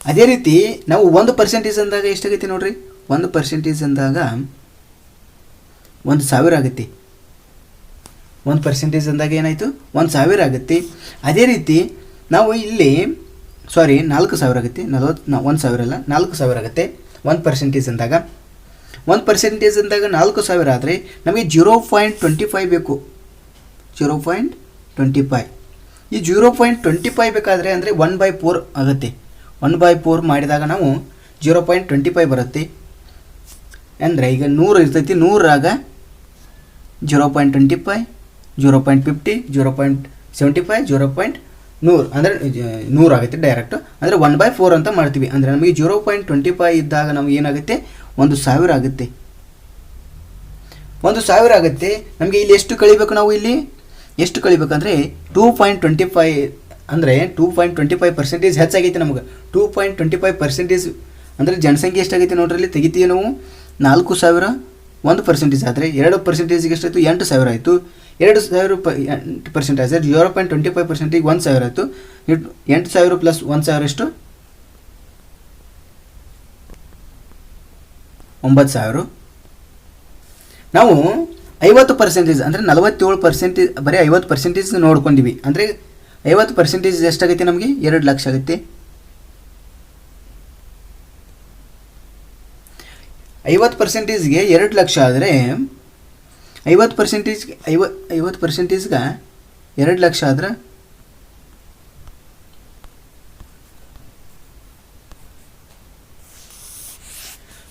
ಅದೇ ರೀತಿ ನಾವು 1% ಅಂದಾಗ ಎಷ್ಟಾಗುತ್ತೆ ನೋಡ್ರಿ 1% ಅಂದಾಗ 1,000 ಆಗುತ್ತೆ. 1% ಅಂದಾಗ ಏನಾಯಿತು 1,000 ಆಗುತ್ತೆ. ಅದೇ ರೀತಿ ನಾವು ಇಲ್ಲಿ 4,000 ಆಗುತ್ತೆ 1,000 ಅಲ್ಲ 4,000 ಆಗುತ್ತೆ 1% ಅಂದಾಗ. 1% ಅಂದಾಗ 4,000 ಆದರೆ ನಮಗೆ 0.25 ಬೇಕು 0.25. ಈ 0.25 ಬೇಕಾದರೆ ಅಂದರೆ 1/4 ಆಗುತ್ತೆ. 1/4 ಮಾಡಿದಾಗ ನಾವು 0.25 ಬರುತ್ತೆ. ಅಂದರೆ ಈಗ 100 ಇರ್ತೈತಿ 100ರಾಗ 0.25 0.50 0.75 0.100 ಅಂದರೆ 100 ಆಗುತ್ತೆ ಡೈರೆಕ್ಟು. ಅಂದರೆ 1/4 ಅಂತ ಮಾಡ್ತೀವಿ. ಅಂದರೆ ನಮಗೆ 0.25 ಇದ್ದಾಗ ನಮಗೆ ಏನಾಗುತ್ತೆ 1,000 ಆಗುತ್ತೆ. 1,000 ಆಗುತ್ತೆ. ನಮಗೆ ಇಲ್ಲಿ ಎಷ್ಟು ಕಳಿಬೇಕು ನಾವು ಇಲ್ಲಿ ಎಷ್ಟು ಕಳಿಬೇಕಂದ್ರೆ 2.25 ಅಂದರೆ 2.25% ಹೆಚ್ಚಾಗೈತೆ ನಮಗೆ. 2.25% ಅಂದರೆ ಜನಸಂಖ್ಯೆ ಎಷ್ಟಾಗೈತೆ ನೋಡ್ರಲ್ಲಿ ತೆಗಿತೀವಿ ನಾವು 4,000 1% ಆದರೆ 2%ಗೆ ಎಷ್ಟಾಯಿತು 8,000 ಆಯಿತು. 2,000% ಆದರೆ 0.25%ಗೆ 1,000 ಆಯಿತು. 8,000 ಪ್ಲಸ್ 1,000 ಎಷ್ಟು 9,000. ನಾವು 50% ಅಂದರೆ 47% ಬರೀ 50% ನೋಡ್ಕೊಂಡಿವಿ. ಅಂದರೆ 50% ಎಷ್ಟಾಗೈತೆ ನಮಗೆ 2 ಲಕ್ಷ ಆಗುತ್ತೆ. 50%ಗೆ 2 ಲಕ್ಷ ಆದರೆ 50%ಗೆ 2 ಲಕ್ಷ ಆದ್ರೆ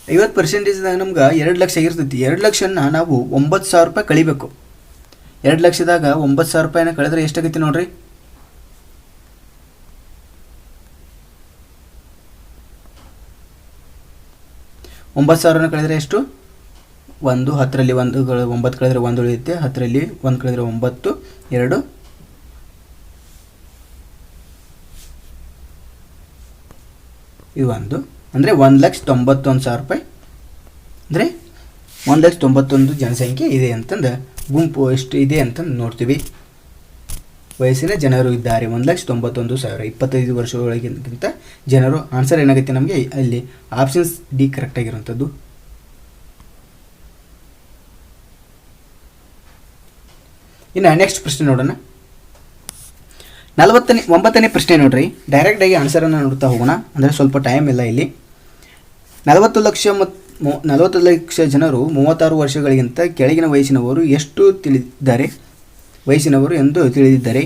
50%ದಾಗ ನಮ್ಗೆ 2 ಲಕ್ಷ ಇರ್ತೈತಿ. 2 ಲಕ್ಷನ ನಾವು 9,000 ರೂಪಾಯಿ ಕಳಿಬೇಕು. 2 ಲಕ್ಷದಾಗ 9,000 ರೂಪಾಯಿನ ಕಳೆದ್ರೆ ಎಷ್ಟಾಗೈತಿ ನೋಡ್ರಿ 9,000ನ ಕಳೆದ್ರೆ ಎಷ್ಟು 1 10ರಲ್ಲಿ 1 9 ಕಳೆದ್ರೆ 1 ಉಳಿಯುತ್ತೆ. 10ರಲ್ಲಿ 1 ಕಳೆದ್ರೆ 9 2 ಇದು 1 ಅಂದರೆ 1,91,000 ರೂಪಾಯಿ. ಅಂದರೆ 1,91,000 ಜನಸಂಖ್ಯೆ ಇದೆ ಅಂತಂದು ಗುಂಪು ಎಷ್ಟು ಇದೆ ಅಂತಂದು ನೋಡ್ತೀವಿ. ವಯಸ್ಸಿನ ಜನರು ಇದ್ದಾರೆ 1,91,000 25 ವರ್ಷಗಳಿಗಿಂತ ಜನರು. ಆನ್ಸರ್ ಏನಾಗುತ್ತೆ ನಮಗೆ ಅಲ್ಲಿ ಆಪ್ಷನ್ಸ್ ಡಿ ಕರೆಕ್ಟ್ ಆಗಿರುವಂಥದ್ದು. ಇನ್ನು ನೆಕ್ಸ್ಟ್ ಪ್ರಶ್ನೆ ನೋಡೋಣ. 49ನೇ ಪ್ರಶ್ನೆ ನೋಡ್ರಿ. ಡೈರೆಕ್ಟಾಗಿ ಆನ್ಸರನ್ನು ನೋಡ್ತಾ ಹೋಗೋಣ ಅಂದರೆ ಸ್ವಲ್ಪ ಟೈಮ್ ಇಲ್ಲ ಇಲ್ಲಿ. 40 ಲಕ್ಷ ಜನರು 36 ವರ್ಷಗಳಿಗಿಂತ ಕೆಳಗಿನ ವಯಸ್ಸಿನವರು ಎಂದು ತಿಳಿದಿದ್ದಾರೆ.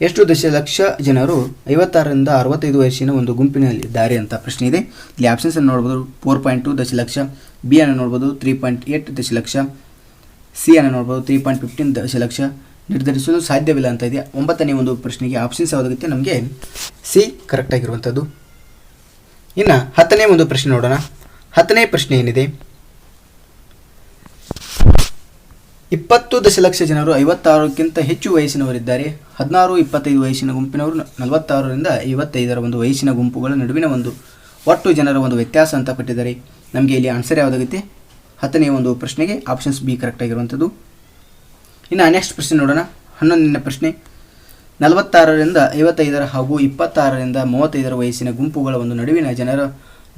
ಎಷ್ಟು ದಶಲಕ್ಷ ಜನರು 56ರಿಂದ 65 ವಯಸ್ಸಿನ ಒಂದು ಗುಂಪಿನಲ್ಲಿದ್ದಾರೆ ಅಂತ ಪ್ರಶ್ನೆ ಇದೆ. ಇಲ್ಲಿ ಆಪ್ಷನ್ಸ್ ಅನ್ನು ನೋಡ್ಬೋದು. 4.2 ದಶಲಕ್ಷ, ಬಿ ಅನ್ನು ನೋಡ್ಬೋದು 3.8 ದಶಲಕ್ಷ, ಸಿ ಅನ್ನು ನೋಡ್ಬೋದು 3.15 ದಶಲಕ್ಷ, ನಿರ್ಧರಿಸಲು ಸಾಧ್ಯವಿಲ್ಲ ಅಂತ ಇದೆ. 9ನೇ ಒಂದು ಪ್ರಶ್ನೆಗೆ ಆಪ್ಷನ್ಸ್ ಯಾವುದಾಗುತ್ತೆ? ನಮಗೆ ಸಿ ಕರೆಕ್ಟ್ ಆಗಿರುವಂಥದ್ದು. ಇನ್ನು 10ನೇ ಒಂದು ಪ್ರಶ್ನೆ ನೋಡೋಣ. 10ನೇ ಪ್ರಶ್ನೆ ಏನಿದೆ, 20 ದಶಲಕ್ಷ ಜನರು 56ಕ್ಕಿಂತ ಹೆಚ್ಚು ವಯಸ್ಸಿನವರಿದ್ದಾರೆ. 16-25 ವಯಸ್ಸಿನ ಗುಂಪಿನವರು 46ರಿಂದ 55ರ ಒಂದು ವಯಸ್ಸಿನ ಗುಂಪುಗಳ ನಡುವಿನ ಒಂದು ಒಟ್ಟು ಜನರ ಒಂದು ವ್ಯತ್ಯಾಸ ಅಂತ ಕೊಟ್ಟಿದ್ದಾರೆ. ನಮಗೆ ಇಲ್ಲಿ ಆನ್ಸರ್ ಯಾವುದಾಗುತ್ತೆ? 10ನೇ ಒಂದು ಪ್ರಶ್ನೆಗೆ ಆಪ್ಷನ್ಸ್ ಬಿ ಕರೆಕ್ಟ್ ಆಗಿರುವಂಥದ್ದು. ಇನ್ನು ನೆಕ್ಸ್ಟ್ ಪ್ರಶ್ನೆ ನೋಡೋಣ. 11ನೇ ಪ್ರಶ್ನೆ, 46ರಿಂದ 55 ಹಾಗೂ 26ರಿಂದ 35 ವಯಸ್ಸಿನ ಗುಂಪುಗಳ ಒಂದು ನಡುವಿನ ಜನರ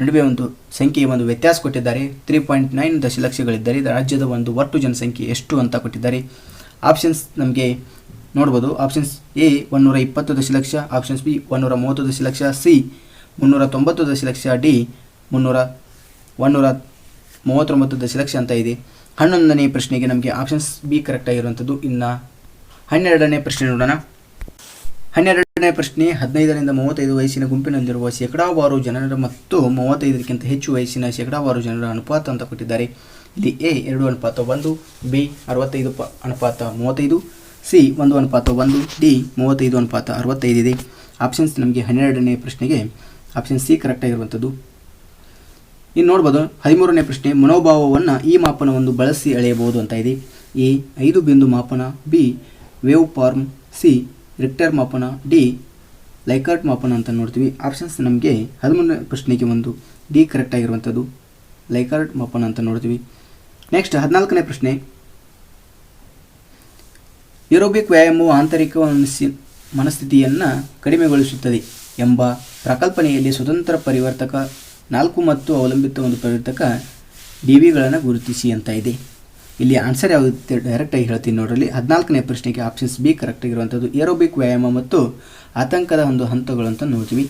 ನಡುವೆ ಒಂದು ಸಂಖ್ಯೆಯ ಒಂದು ವ್ಯತ್ಯಾಸ ಕೊಟ್ಟಿದ್ದಾರೆ. 3.9 ದಶಲಕ್ಷಗಳಿದ್ದರೆ ರಾಜ್ಯದ ಒಂದು ಒಟ್ಟು ಜನಸಂಖ್ಯೆ ಎಷ್ಟು ಅಂತ ಕೊಟ್ಟಿದ್ದಾರೆ. ಆಪ್ಷನ್ಸ್ ನಮಗೆ ನೋಡ್ಬೋದು. ಆಪ್ಷನ್ಸ್ ಎ 120 ದಶಲಕ್ಷ, ಆಪ್ಷನ್ಸ್ ಬಿ 130 ದಶಲಕ್ಷ, ಸಿ 390 ದಶಲಕ್ಷ, ಡಿ 139 ದಶಲಕ್ಷ ಅಂತ ಇದೆ. 11ನೇ ಪ್ರಶ್ನೆಗೆ ನಮಗೆ ಆಪ್ಷನ್ಸ್ ಬಿ ಕರೆಕ್ಟ್ ಆಗಿರುವಂಥದ್ದು. ಇನ್ನು 12ನೇ ಪ್ರಶ್ನೆ ನೋಡೋಣ. 12ನೇ ಪ್ರಶ್ನೆ, 15ರಿಂದ 35 ವಯಸ್ಸಿನ ಗುಂಪಿನಲ್ಲಿರುವ ಶೇಕಡಾವಾರು ಜನರ ಮತ್ತು 35ಕ್ಕಿಂತ ಹೆಚ್ಚು ವಯಸ್ಸಿನ ಶೇಕಡಾವಾರು ಜನರ ಅನುಪಾತ ಅಂತ ಕೊಟ್ಟಿದ್ದಾರೆ. ಇಲ್ಲಿ ಎ 2:1, ಬಿ 65:35, ಸಿ 1:1, ಡಿ 35:65 ಇದೆ. ಆಪ್ಷನ್ಸ್ ನಮಗೆ 12ನೇ ಪ್ರಶ್ನೆಗೆ ಆಪ್ಷನ್ ಸಿ ಕರೆಕ್ಟ್ ಆಗಿರುವಂಥದ್ದು. ಇನ್ನು ನೋಡ್ಬೋದು 13ನೇ ಪ್ರಶ್ನೆ, ಮನೋಭಾವವನ್ನು ಈ ಮಾಪನವನ್ನು ಬಳಸಿ ಅಳೆಯಬಹುದು ಅಂತ ಇದೆ. ಎ 5 ಬಿಂದು ಮಾಪನ, B wave form, C Richter ಮಾಪನ, ಡಿ ಲೈಕರ್ಟ್ ಮಾಪನ ಅಂತ ನೋಡ್ತೀವಿ. ಆಪ್ಷನ್ಸ್ ನಮಗೆ 13ನೇ ಪ್ರಶ್ನೆಗೆ ಒಂದು ಡಿ ಕರೆಕ್ಟ್ ಆಗಿರುವಂಥದ್ದು, ಲೈಕರ್ಟ್ ಮಾಪನ ಅಂತ ನೋಡ್ತೀವಿ. ನೆಕ್ಸ್ಟ್ 14ನೇ ಪ್ರಶ್ನೆ, ಏರೋಬಿಕ್ ವ್ಯಾಯಾಮವು ಆಂತರಿಕ ಮನಸ್ಥಿತಿಯನ್ನು ಕಡಿಮೆಗೊಳಿಸುತ್ತದೆ ಎಂಬ ಪ್ರಕಲ್ಪನೆಯಲ್ಲಿ ಸ್ವತಂತ್ರ ಪರಿವರ್ತಕ 4 ಮತ್ತು ಅವಲಂಬಿತ ಒಂದು ಪರಿವರ್ತಕ ಡಿವಿಗಳನ್ನು ಗುರುತಿಸಿ ಅಂತ ಇದೆ. ಇಲ್ಲಿ ಆನ್ಸರ್ ಯಾವುದು ಡೈರೆಕ್ಟಾಗಿ ಹೇಳ್ತೀನಿ ನೋಡ್ರಲ್ಲಿ. 14ನೇ ಪ್ರಶ್ನೆಗೆ ಆಪ್ಷನ್ಸ್ ಬಿ ಕರೆಕ್ಟ್ ಆಗಿರುವಂಥದ್ದು, ಏರೋಬಿಕ್ ವ್ಯಾಯಾಮ ಮತ್ತು ಆತಂಕದ ಒಂದು ಹಂತಗಳು ಅಂತ ನೋಡ್ತೀವಿ.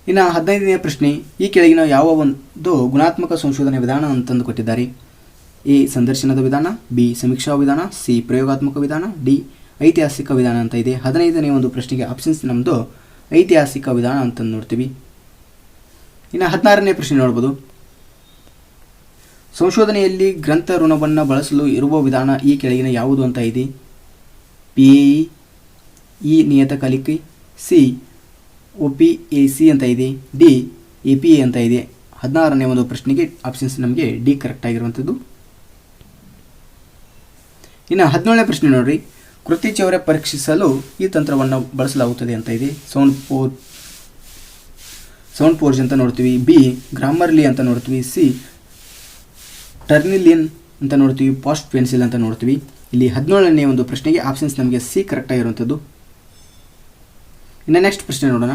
ಇನ್ನು 15ನೇ ಪ್ರಶ್ನೆ, ಈ ಕೆಳಗಿನ ಯಾವ ಒಂದು ಗುಣಾತ್ಮಕ ಸಂಶೋಧನೆ ವಿಧಾನ ಅಂತಂದು ಕೊಟ್ಟಿದ್ದಾರೆ. ಎ ಸಂದರ್ಶನದ ವಿಧಾನ, ಬಿ ಸಮೀಕ್ಷಾ ವಿಧಾನ, ಸಿ ಪ್ರಯೋಗಾತ್ಮಕ ವಿಧಾನ, ಡಿ ಐತಿಹಾಸಿಕ ವಿಧಾನ ಅಂತ ಇದೆ. 15ನೇ ಒಂದು ಪ್ರಶ್ನೆಗೆ ಆಪ್ಷನ್ಸ್ ನಮ್ಮದು ಐತಿಹಾಸಿಕ ವಿಧಾನ ಅಂತ ನೋಡ್ತೀವಿ. ಇನ್ನು 16ನೇ ಪ್ರಶ್ನೆ ನೋಡ್ಬೋದು. ಸಂಶೋಧನೆಯಲ್ಲಿ ಗ್ರಂಥ ಋಣವನ್ನು ಬಳಸಲು ಇರುವ ವಿಧಾನ ಈ ಕೆಳಗಿನ ಯಾವುದು ಅಂತ ಇದೆ. PAE, ಇ ನಿಯತಕಾಲಿಕೆ, ಸಿ OPAC ಅಂತ ಇದೆ, ಡಿ APA ಅಂತ ಇದೆ. 16ನೇ ಒಂದು ಪ್ರಶ್ನೆಗೆ ಆಪ್ಷನ್ಸ್ ನಮಗೆ ಡಿ ಕರೆಕ್ಟ್ ಆಗಿರುವಂಥದ್ದು. ಇನ್ನು 17ನೇ ಪ್ರಶ್ನೆ ನೋಡ್ರಿ, ಕೃತಿ ಚೌರ್ಯ ಪರೀಕ್ಷಿಸಲು ಈ ತಂತ್ರವನ್ನು ಬಳಸಲಾಗುತ್ತದೆ ಅಂತ ಇದೆ. ಸೌಂಡ್ ಫೋರ್ಜ್ ಅಂತ ನೋಡ್ತೀವಿ, ಬಿ ಗ್ರಾಮರ್ಲಿ ಅಂತ ನೋಡ್ತೀವಿ, ಸಿ ಟರ್ನಿಲಿನ್ ಅಂತ ನೋಡ್ತೀವಿ, ಪಾಸ್ಟ್ ಪೆನ್ಸಿಲ್ ಅಂತ ನೋಡ್ತೀವಿ. ಇಲ್ಲಿ 17ನೇ ಒಂದು ಪ್ರಶ್ನೆಗೆ ಆಪ್ಷನ್ಸ್ ನಮಗೆ ಸಿ ಕರೆಕ್ಟ್ ಆಗಿರುವಂಥದ್ದು. ಇನ್ನು ನೆಕ್ಸ್ಟ್ ಪ್ರಶ್ನೆ ನೋಡೋಣ.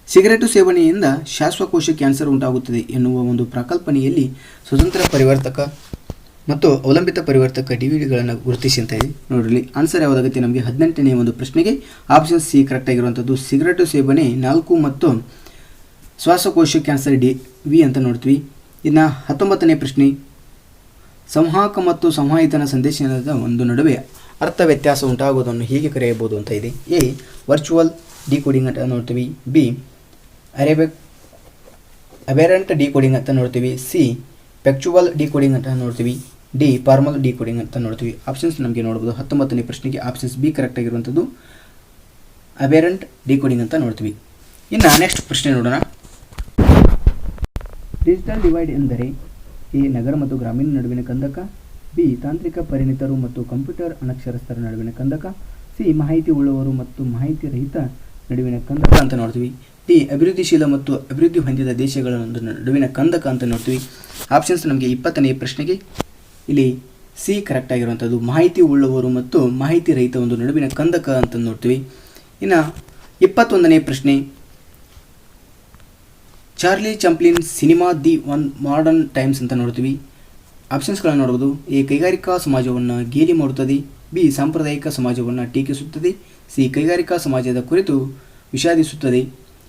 ಸಿಗರೇಟು ಸೇವನೆಯಿಂದ ಶ್ವಾಸಕೋಶ ಕ್ಯಾನ್ಸರ್ ಉಂಟಾಗುತ್ತದೆ ಎನ್ನುವ ಒಂದು ಪ್ರಕಲ್ಪನೆಯಲ್ಲಿ ಸ್ವತಂತ್ರ ಪರಿವರ್ತಕ ಮತ್ತು ಅವಲಂಬಿತ ಪರಿವರ್ತಕ ಡಿವಿಡಿಗಳನ್ನು ಗುರುತಿಸಿ ಅಂತ ಇದೆ. ನೋಡ್ರಿ ಆನ್ಸರ್ ಯಾವುದಾಗುತ್ತೆ? ನಮಗೆ 18ನೇ ಒಂದು ಪ್ರಶ್ನೆಗೆ ಆಪ್ಷನ್ ಸಿ ಕರೆಕ್ಟ್ ಆಗಿರುವಂಥದ್ದು. ಸಿಗರೇಟು ಸೇವನೆ 4 ಮತ್ತು ಶ್ವಾಸಕೋಶ ಕ್ಯಾನ್ಸರ್ ಡಿ ಅಂತ ನೋಡ್ತೀವಿ. ಇನ್ನು 19ನೇ ಪ್ರಶ್ನೆ, ಸಂವಾಹಕ ಮತ್ತು ಸಂವಾಹಿತನ ಸಂದೇಶದ ಒಂದು ನಡುವೆ ಅರ್ಥ ವ್ಯತ್ಯಾಸ ಉಂಟಾಗುವುದನ್ನು ಹೀಗೆ ಕರೆಯಬಹುದು ಅಂತ ಇದೆ. ಎ ವರ್ಚುವಲ್ ಡಿಕೋಡಿಂಗ್ ಅಂತ ನೋಡ್ತೀವಿ, ಬಿ ಅಬೆರೆಂಟ್ ಡಿಕೋಡಿಂಗ್ ಅಂತ ನೋಡ್ತೀವಿ, ಸಿ ಪೆಕ್ಚುವಲ್ ಡಿಕೋಡಿಂಗ್ ಅಂತ ನೋಡ್ತೀವಿ, ಡಿ ಫಾರ್ಮಲ್ ಡಿಕೋಡಿಂಗ್ ಅಂತ ನೋಡ್ತೀವಿ. ಆಪ್ಷನ್ಸ್ ನಮಗೆ ನೋಡ್ಬೋದು. 19ನೇ ಪ್ರಶ್ನೆಗೆ ಆಪ್ಷನ್ಸ್ ಬಿ ಕರೆಕ್ಟ್ ಆಗಿರುವಂಥದ್ದು, ಅಬೆರೆಂಟ್ ಡಿಕೋಡಿಂಗ್ ಅಂತ ನೋಡ್ತೀವಿ. ಇನ್ನು ನೆಕ್ಸ್ಟ್ ಪ್ರಶ್ನೆ ನೋಡೋಣ. ಡಿಜಿಟಲ್ ಡಿವೈಡ್ ಎಂದರೆ ಎ ನಗರ ಮತ್ತು ಗ್ರಾಮೀಣ ನಡುವಿನ ಕಂದಕ, ಬಿ ತಾಂತ್ರಿಕ ಪರಿಣಿತರು ಮತ್ತು ಕಂಪ್ಯೂಟರ್ ಅನಕ್ಷರಸ್ಥರ ನಡುವಿನ ಕಂದಕ, ಸಿ ಮಾಹಿತಿ ಉಳ್ಳವರು ಮತ್ತು ಮಾಹಿತಿ ರಹಿತ ನಡುವಿನ ಕಂದಕ ಅಂತ ನೋಡ್ತೀವಿ, ಡಿ ಅಭಿವೃದ್ಧಿಶೀಲ ಮತ್ತು ಅಭಿವೃದ್ಧಿ ಹೊಂದಿದ ದೇಶಗಳ ನಡುವಿನ ಕಂದಕ ಅಂತ ನೋಡ್ತೀವಿ. ಆಪ್ಷನ್ಸ್ ನಮಗೆ 20ನೇ ಪ್ರಶ್ನೆಗೆ ಇಲ್ಲಿ ಸಿ ಕರೆಕ್ಟ್ ಆಗಿರುವಂಥದ್ದು, ಮಾಹಿತಿ ಉಳ್ಳವರು ಮತ್ತು ಮಾಹಿತಿ ರಹಿತ ಒಂದು ನಡುವಿನ ಕಂದಕ ಅಂತ ನೋಡ್ತೀವಿ. ಇನ್ನು 21ನೇ ಪ್ರಶ್ನೆ, Charlie Chaplin cinema the one modern times ಅಂತ ನೋಡ್ತೀವಿ. ಆಪ್ಷನ್ಸ್ಗಳನ್ನು ನೋಡ್ಬೋದು. ಎ ಕೈಗಾರಿಕಾ ಸಮಾಜವನ್ನು ಗೇಲಿ ಮಾಡುತ್ತದೆ, ಬಿ ಸಾಂಪ್ರದಾಯಿಕ ಸಮಾಜವನ್ನು ಟೀಕಿಸುತ್ತದೆ, ಸಿ ಕೈಗಾರಿಕಾ ಸಮಾಜದ ಕುರಿತು ವಿಷಾದಿಸುತ್ತದೆ,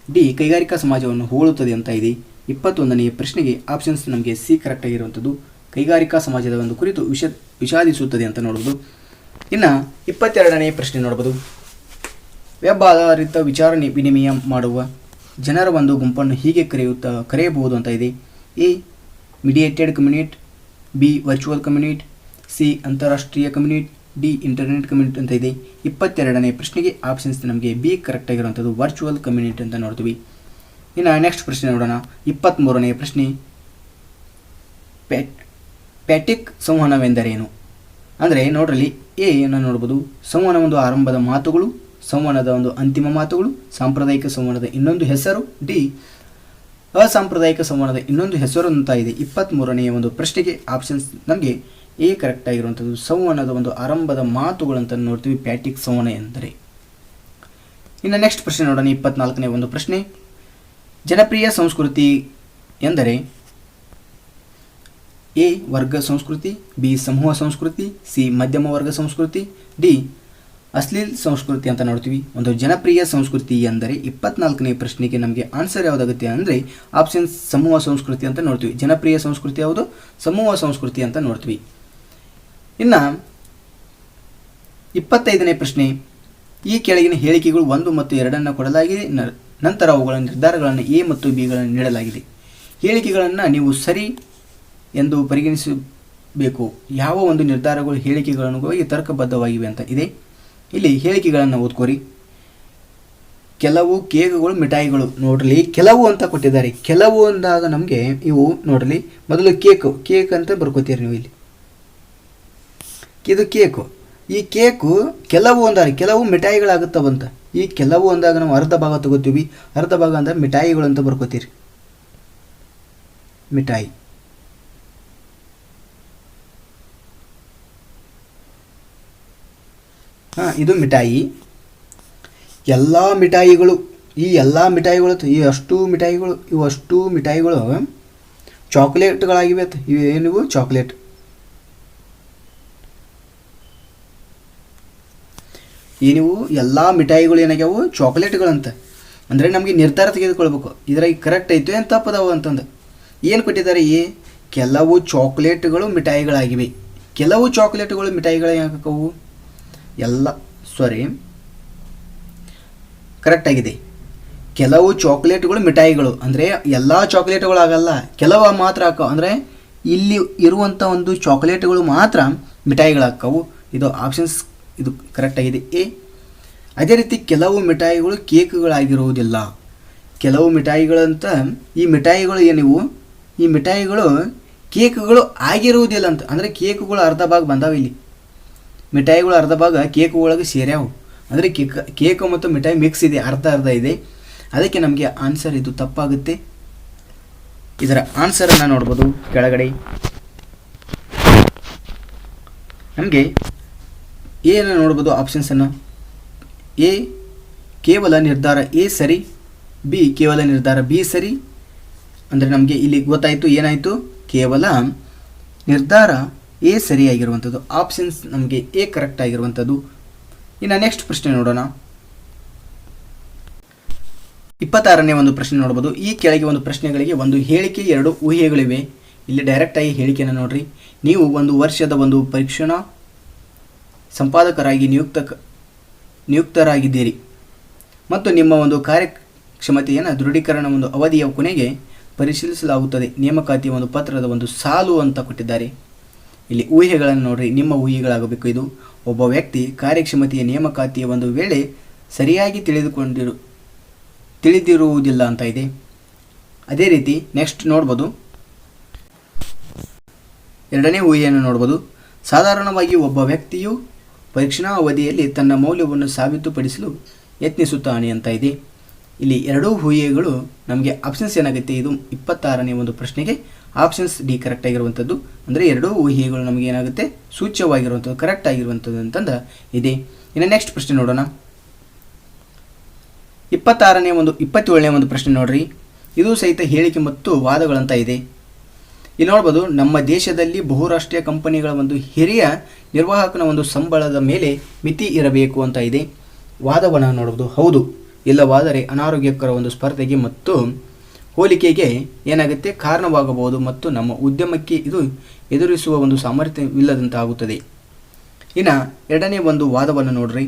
ಡಿ ಕೈಗಾರಿಕಾ ಸಮಾಜವನ್ನು ಹೋಲುತ್ತದೆ ಅಂತ ಇದೆ. 21ನೇ ಪ್ರಶ್ನೆಗೆ ಆಪ್ಷನ್ಸ್ ನಮಗೆ ಸಿ ಕರೆಕ್ಟ್ ಆಗಿರುವಂಥದ್ದು, ಕೈಗಾರಿಕಾ ಸಮಾಜದ ಒಂದು ಕುರಿತು ವಿಷಾದಿಸುತ್ತದೆ ಅಂತ ನೋಡ್ಬೋದು. ಇನ್ನು 22ನೇ ಪ್ರಶ್ನೆ ನೋಡ್ಬೋದು. ವೆಬ್ ಆಧಾರಿತ ವಿಚಾರ ವಿನಿಮಯ ಮಾಡುವ ಜನರ ಒಂದು ಗುಂಪನ್ನು ಹೀಗೆ ಕರೆಯಬಹುದು ಅಂತ ಇದೆ. A mediated community, B virtual community, C ಅಂತಾರಾಷ್ಟ್ರೀಯ ಕಮ್ಯುನಿಟಿ, ಡಿ ಇಂಟರ್ನೆಟ್ ಕಮ್ಯುನಿಟಿ ಅಂತ ಇದೆ. 22ನೇ ಪ್ರಶ್ನೆಗೆ ಆಪ್ಷನ್ಸ್ ನಮಗೆ ಬಿ ಕರೆಕ್ಟ್ ಆಗಿರುವಂಥದ್ದು ವರ್ಚುವಲ್ ಕಮ್ಯುನಿಟಿ ಅಂತ ನೋಡ್ತೀವಿ. ಇನ್ನು ನೆಕ್ಸ್ಟ್ ಪ್ರಶ್ನೆ ನೋಡೋಣ. 23ನೇ ಪ್ರಶ್ನೆ, ಪ್ಯಾಟಿಕ್ ಸಂವಹನವೆಂದರೇನು? ಅಂದರೆ ನೋಡ್ರಲ್ಲಿ ಎ ಅನ್ನು ನೋಡ್ಬೋದು, ಸಂವಹನ ಒಂದು ಆರಂಭದ ಮಾತುಗಳು, ಸಂವಹನದ ಒಂದು ಅಂತಿಮ ಮಾತುಗಳು, ಸಾಂಪ್ರದಾಯಿಕ ಸಂವಹನದ ಇನ್ನೊಂದು ಹೆಸರು, ಡಿ ಅಸಾಂಪ್ರದಾಯಿಕ ಸಂವಹನದ ಇನ್ನೊಂದು ಹೆಸರು ಅಂತ ಇದೆ. 23ನೇ ಒಂದು ಪ್ರಶ್ನೆಗೆ ಆಪ್ಷನ್ಸ್ ನಮಗೆ ಎ ಕರೆಕ್ಟ್ ಆಗಿರುವಂಥದ್ದು ಸಂವಹನದ ಒಂದು ಆರಂಭದ ಮಾತುಗಳು ಅಂತ ನೋಡ್ತೀವಿ ಪ್ಯಾಟಿಕ್ ಸಂವಹನ ಎಂದರೆ. ಇನ್ನು ನೆಕ್ಸ್ಟ್ ಪ್ರಶ್ನೆ ನೋಡೋಣ. 24ನೇ ಒಂದು ಪ್ರಶ್ನೆ, ಜನಪ್ರಿಯ ಸಂಸ್ಕೃತಿ ಎಂದರೆ ಎ ವರ್ಗ ಸಂಸ್ಕೃತಿ, ಬಿ ಸಮೂಹ ಸಂಸ್ಕೃತಿ, ಸಿ ಮಧ್ಯಮ ವರ್ಗ ಸಂಸ್ಕೃತಿ, ಡಿ ಅಶ್ಲೀಲ್ ಸಂಸ್ಕೃತಿ ಅಂತ ನೋಡ್ತೀವಿ. ಒಂದು ಜನಪ್ರಿಯ ಸಂಸ್ಕೃತಿ ಎಂದರೆ 24ನೇ ಪ್ರಶ್ನೆಗೆ ನಮಗೆ ಆನ್ಸರ್ ಯಾವುದಾಗುತ್ತೆ ಅಂದರೆ ಆಪ್ಷನ್ ಸಮೂಹ ಸಂಸ್ಕೃತಿ ಅಂತ ನೋಡ್ತೀವಿ. ಜನಪ್ರಿಯ ಸಂಸ್ಕೃತಿ ಯಾವುದು? ಸಮೂಹ ಸಂಸ್ಕೃತಿ ಅಂತ ನೋಡ್ತೀವಿ. ಇನ್ನು 25ನೇ ಪ್ರಶ್ನೆ, ಈ ಕೆಳಗಿನ ಹೇಳಿಕೆಗಳು 1 ಮತ್ತು 2 ಕೊಡಲಾಗಿದೆ, ನಂತರ ಅವುಗಳ ನಿರ್ಧಾರಗಳನ್ನು ಎ ಮತ್ತು ಬಿಗಳನ್ನು ನೀಡಲಾಗಿದೆ. ಹೇಳಿಕೆಗಳನ್ನು ನೀವು ಸರಿ ಎಂದು ಪರಿಗಣಿಸಬೇಕು. ಯಾವ ಒಂದು ನಿರ್ಧಾರಗಳು ಹೇಳಿಕೆಗಳನ್ನು ಹೋಗಿ ತರ್ಕಬದ್ಧವಾಗಿವೆ ಅಂತ ಇದೆ. ಇಲ್ಲಿ ಹೇಳಿಕೆಗಳನ್ನು ಓದ್ಕೋರಿ. ಕೆಲವು ಕೇಕ್ಗಳು ಮಿಠಾಯಿಗಳು, ನೋಡ್ರಿ ಕೆಲವು ಅಂತ ಕೊಟ್ಟಿದ್ದಾರೆ. ಕೆಲವು ಅಂದಾಗ ನಮಗೆ ಇವು ನೋಡ್ರಿ, ಮೊದಲು ಕೇಕ್ ಅಂತ ಬರ್ಕೋತೀರಿ ನೀವು. ಇಲ್ಲಿ ಇದು ಕೇಕು. ಈ ಕೇಕು ಕೆಲವು ಅಂದಾಗ ಕೆಲವು ಮಿಠಾಯಿಗಳಾಗುತ್ತವಂತ. ಈ ಕೆಲವು ಅಂದಾಗ ನಾವು ಅರ್ಧ ಭಾಗ ತಗೋತೀವಿ, ಅರ್ಧ ಭಾಗ ಅಂದಾಗ ಮಿಠಾಯಿಗಳು ಅಂತ ಬರ್ಕೋತೀರಿ. ಮಿಠಾಯಿ. ಇದು ಮಿಠಾಯಿ. ಎಲ್ಲ ಮಿಠಾಯಿಗಳು, ಈ ಎಲ್ಲ ಮಿಠಾಯಿಗಳು, ಇವು ಅಷ್ಟು ಮಿಠಾಯಿಗಳು ಚಾಕ್ಲೇಟ್ಗಳಾಗಿವೆ. ಇವೇನಿವು ಚಾಕ್ಲೇಟ್. ಏನಿವು ಎಲ್ಲ ಮಿಠಾಯಿಗಳು ಏನಾಗ್ಯಾವು? ಚಾಕ್ಲೇಟ್ಗಳಂತ. ಅಂದರೆ ನಮಗೆ ನಿರ್ಧಾರ ತೆಗೆದುಕೊಳ್ಬೇಕು, ಇದ್ರಾಗ ಕರೆಕ್ಟ್ ಐತೆ ಏನು ತಪ್ಪದವು ಅಂತಂದು. ಏನು ಕೊಟ್ಟಿದ್ದಾರೆ? ಕೆಲವು ಚಾಕ್ಲೇಟ್ಗಳು ಮಿಠಾಯಿಗಳಾಗಿವೆ. ಕೆಲವು ಚಾಕ್ಲೇಟ್ಗಳು ಮಿಠಾಯಿಗಳು ಯಾಕವು? ಕರೆಕ್ಟಾಗಿದೆ. ಕೆಲವು ಚಾಕ್ಲೇಟ್ಗಳು ಮಿಠಾಯಿಗಳು ಅಂದರೆ ಎಲ್ಲ ಚಾಕ್ಲೇಟ್ಗಳು ಆಗಲ್ಲ, ಕೆಲವು ಮಾತ್ರ ಹಾಕವು. ಅಂದರೆ ಇಲ್ಲಿ ಇರುವಂಥ ಒಂದು ಚಾಕ್ಲೇಟ್ಗಳು ಮಾತ್ರ ಮಿಠಾಯಿಗಳಾಕವು. ಇದು ಆಪ್ಷನ್ಸ್ ಇದು ಕರೆಕ್ಟಾಗಿದೆ ಎ. ಅದೇ ರೀತಿ ಕೆಲವು ಮಿಠಾಯಿಗಳು ಕೇಕ್ಗಳಾಗಿರುವುದಿಲ್ಲ. ಕೆಲವು ಮಿಠಾಯಿಗಳಂತ ಈ ಮಿಠಾಯಿಗಳು ಏನಿವು? ಈ ಮಿಠಾಯಿಗಳು ಕೇಕ್ಗಳು ಆಗಿರುವುದಿಲ್ಲ ಅಂತ. ಅಂದರೆ ಕೇಕ್ಗಳು ಅರ್ಧ ಭಾಗ ಬಂದಾವೆ. ಇಲ್ಲಿ ಮಿಠಾಯಿಗಳು ಅರ್ಧ ಭಾಗ ಕೇಕ್ ಒಳಗೆ ಸೇರ್ಯಾವು. ಅಂದರೆ ಕೇಕ್ ಮತ್ತು ಮಿಠಾಯಿ ಮಿಕ್ಸ್ ಇದೆ, ಅರ್ಧ ಅರ್ಧ ಇದೆ. ಅದಕ್ಕೆ ನಮಗೆ ಆನ್ಸರ್ ಇದು ತಪ್ಪಾಗುತ್ತೆ. ಇದರ ಆನ್ಸರನ್ನು ನೋಡ್ಬೋದು ಕೆಳಗಡೆ. ನಮಗೆ ಏನು ನೋಡ್ಬೋದು ಆಪ್ಷನ್ಸನ್ನು. ಎ ಕೇವಲ ನಿರ್ಧಾರ ಎ ಸರಿ, ಬಿ ಕೇವಲ ನಿರ್ಧಾರ ಬಿ ಸರಿ. ಅಂದರೆ ನಮಗೆ ಇಲ್ಲಿ ಗೊತ್ತಾಯಿತು ಏನಾಯಿತು? ಕೇವಲ ನಿರ್ಧಾರ ಎ ಸರಿಯಾಗಿರುವಂಥದ್ದು. ಆಪ್ಷನ್ಸ್ ನಮಗೆ ಎ ಕರೆಕ್ಟ್ ಆಗಿರುವಂಥದ್ದು. ಇನ್ನು ನೆಕ್ಸ್ಟ್ ಪ್ರಶ್ನೆ ನೋಡೋಣ. 26ನೇ ಒಂದು ಪ್ರಶ್ನೆ ನೋಡ್ಬೋದು. ಈ ಕೆಳಗೆ ಒಂದು ಪ್ರಶ್ನೆಗಳಿಗೆ ಒಂದು ಹೇಳಿಕೆ, 2 ಊಹೆಗಳಿವೆ. ಇಲ್ಲಿ ಡೈರೆಕ್ಟಾಗಿ ಹೇಳಿಕೆಯನ್ನು ನೋಡ್ರಿ. ನೀವು 1 ವರ್ಷದ ಒಂದು ಪರೀಕ್ಷಣಾ ಸಂಪಾದಕರಾಗಿ ನಿಯುಕ್ತರಾಗಿದ್ದೀರಿ ಮತ್ತು ನಿಮ್ಮ ಒಂದು ಕಾರ್ಯಕ್ಷಮತೆಯನ್ನು ದೃಢೀಕರಣ ಒಂದು ಅವಧಿಯ ಕೊನೆಗೆ ಪರಿಶೀಲಿಸಲಾಗುತ್ತದೆ. ನೇಮಕಾತಿಯ ಒಂದು ಪತ್ರದ ಒಂದು ಸಾಲು ಅಂತ ಕೊಟ್ಟಿದ್ದಾರೆ. ಇಲ್ಲಿ ಊಹೆಗಳನ್ನು ನೋಡ್ರಿ, ನಿಮ್ಮ ಊಹೆಗಳಾಗಬೇಕು. ಇದು ಒಬ್ಬ ವ್ಯಕ್ತಿ ಕಾರ್ಯಕ್ಷಮತೆಯ ನೇಮಕಾತಿಯ ಒಂದು ವೇಳೆ ಸರಿಯಾಗಿ ತಿಳಿದಿರುವುದಿಲ್ಲ ಅಂತ ಇದೆ. ಅದೇ ರೀತಿ ನೆಕ್ಸ್ಟ್ ನೋಡ್ಬೋದು, 2ನೇ ಊಹೆಯನ್ನು ನೋಡ್ಬೋದು. ಸಾಧಾರಣವಾಗಿ ಒಬ್ಬ ವ್ಯಕ್ತಿಯು ಪರೀಕ್ಷಣಾ ಅವಧಿಯಲ್ಲಿ ತನ್ನ ಮೌಲ್ಯವನ್ನು ಸಾಬೀತುಪಡಿಸಲು ಯತ್ನಿಸುತ್ತಾನೆ ಅಂತ ಇದೆ. ಇಲ್ಲಿ 2 ಊಹೆಗಳು ನಮಗೆ ಆಪ್ಷನ್ಸ್ ಏನಾಗುತ್ತೆ? ಇದು 26ನೇ ಒಂದು ಪ್ರಶ್ನೆಗೆ ಆಪ್ಷನ್ಸ್ ಡಿ ಕರೆಕ್ಟ್ ಆಗಿರುವಂಥದ್ದು. ಅಂದರೆ 2 ಊಹೆಗಳು ನಮಗೆ ಏನಾಗುತ್ತೆ? ಸೂಚ್ಯವಾಗಿರುವಂಥದ್ದು, ಕರೆಕ್ಟ್ ಆಗಿರುವಂಥದ್ದು ಅಂತಂದು ಇದೆ. ಇನ್ನು ನೆಕ್ಸ್ಟ್ ಪ್ರಶ್ನೆ ನೋಡೋಣ. 27ನೇ ಒಂದು ಪ್ರಶ್ನೆ ನೋಡ್ರಿ. ಇದು ಸಹಿತ ಹೇಳಿಕೆ ಮತ್ತು ವಾದಗಳಂತ ಇದೆ. ಇಲ್ಲಿ ನೋಡ್ಬೋದು, ನಮ್ಮ ದೇಶದಲ್ಲಿ ಬಹುರಾಷ್ಟ್ರೀಯ ಕಂಪನಿಗಳ ಒಂದು ಹಿರಿಯ ನಿರ್ವಾಹಕನ ಒಂದು ಸಂಬಳದ ಮೇಲೆ ಮಿತಿ ಇರಬೇಕು ಅಂತ ಇದೆ. ವಾದವನ್ನು ನೋಡ್ಬೋದು. ಹೌದು, ಇಲ್ಲವಾದರೆ ಅನಾರೋಗ್ಯಕರ ಒಂದು ಸ್ಪರ್ಧೆಗೆ ಮತ್ತು ಹೋಲಿಕೆಗೆ ಏನಾಗುತ್ತೆ? ಕಾರಣವಾಗಬಹುದು ಮತ್ತು ನಮ್ಮ ಉದ್ಯಮಕ್ಕೆ ಇದು ಎದುರಿಸುವ ಒಂದು ಸಾಮರ್ಥ್ಯವಿಲ್ಲದಂತಾಗುತ್ತದೆ. ಇನ್ನು 2ನೇ ಒಂದು ವಾದವನ್ನು ನೋಡ್ರಿ.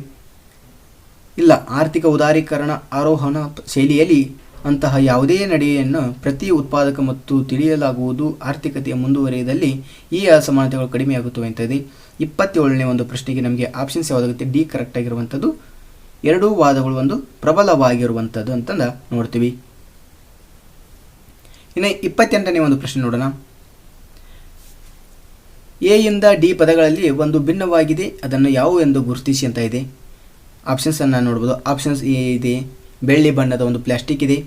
ಇಲ್ಲ, ಆರ್ಥಿಕ ಉದಾರೀಕರಣ ಆರೋಹಣ ಶೈಲಿಯಲ್ಲಿ ಅಂತಹ ಯಾವುದೇ ನಡೆಯನ್ನು ಪ್ರತಿ ಉತ್ಪಾದಕ ಮತ್ತು ತಿಳಿಯಲಾಗುವುದು ಆರ್ಥಿಕತೆಯ ಮುಂದುವರಿಯದಲ್ಲಿ ಈ ಅಸಮಾನತೆಗಳು ಕಡಿಮೆಯಾಗುತ್ತವೆ ಅಂತ ಇದೆ. 27ನೇ ಒಂದು ಪ್ರಶ್ನೆಗೆ ನಮಗೆ ಆಪ್ಷನ್ಸ್ ಯಾವುದಾಗುತ್ತೆ? ಡಿ ಕರೆಕ್ಟ್ ಆಗಿರುವಂಥದ್ದು. ಎರಡೂ ವಾದಗಳು ಒಂದು ಪ್ರಬಲವಾಗಿರುವಂಥದ್ದು ಅಂತಂದ ನೋಡ್ತೀವಿ. ಇನ್ನು 28ನೇ ಒಂದು ಪ್ರಶ್ನೆ ನೋಡೋಣ. ಎ ಇಂದ ಡಿ ಪದಗಳಲ್ಲಿ ಒಂದು ಭಿನ್ನವಾಗಿದೆ, ಅದನ್ನು ಯಾವುವು ಎಂದು ಗುರುತಿಸಿ ಅಂತ ಇದೆ. ಆಪ್ಷನ್ಸನ್ನು ನೋಡ್ಬೋದು. ಆಪ್ಷನ್ಸ್ ಎ ಇದೆ, ಬೆಳ್ಳಿ ಬಣ್ಣದ ಒಂದು ಪ್ಲಾಸ್ಟಿಕ್ ಇದೆ.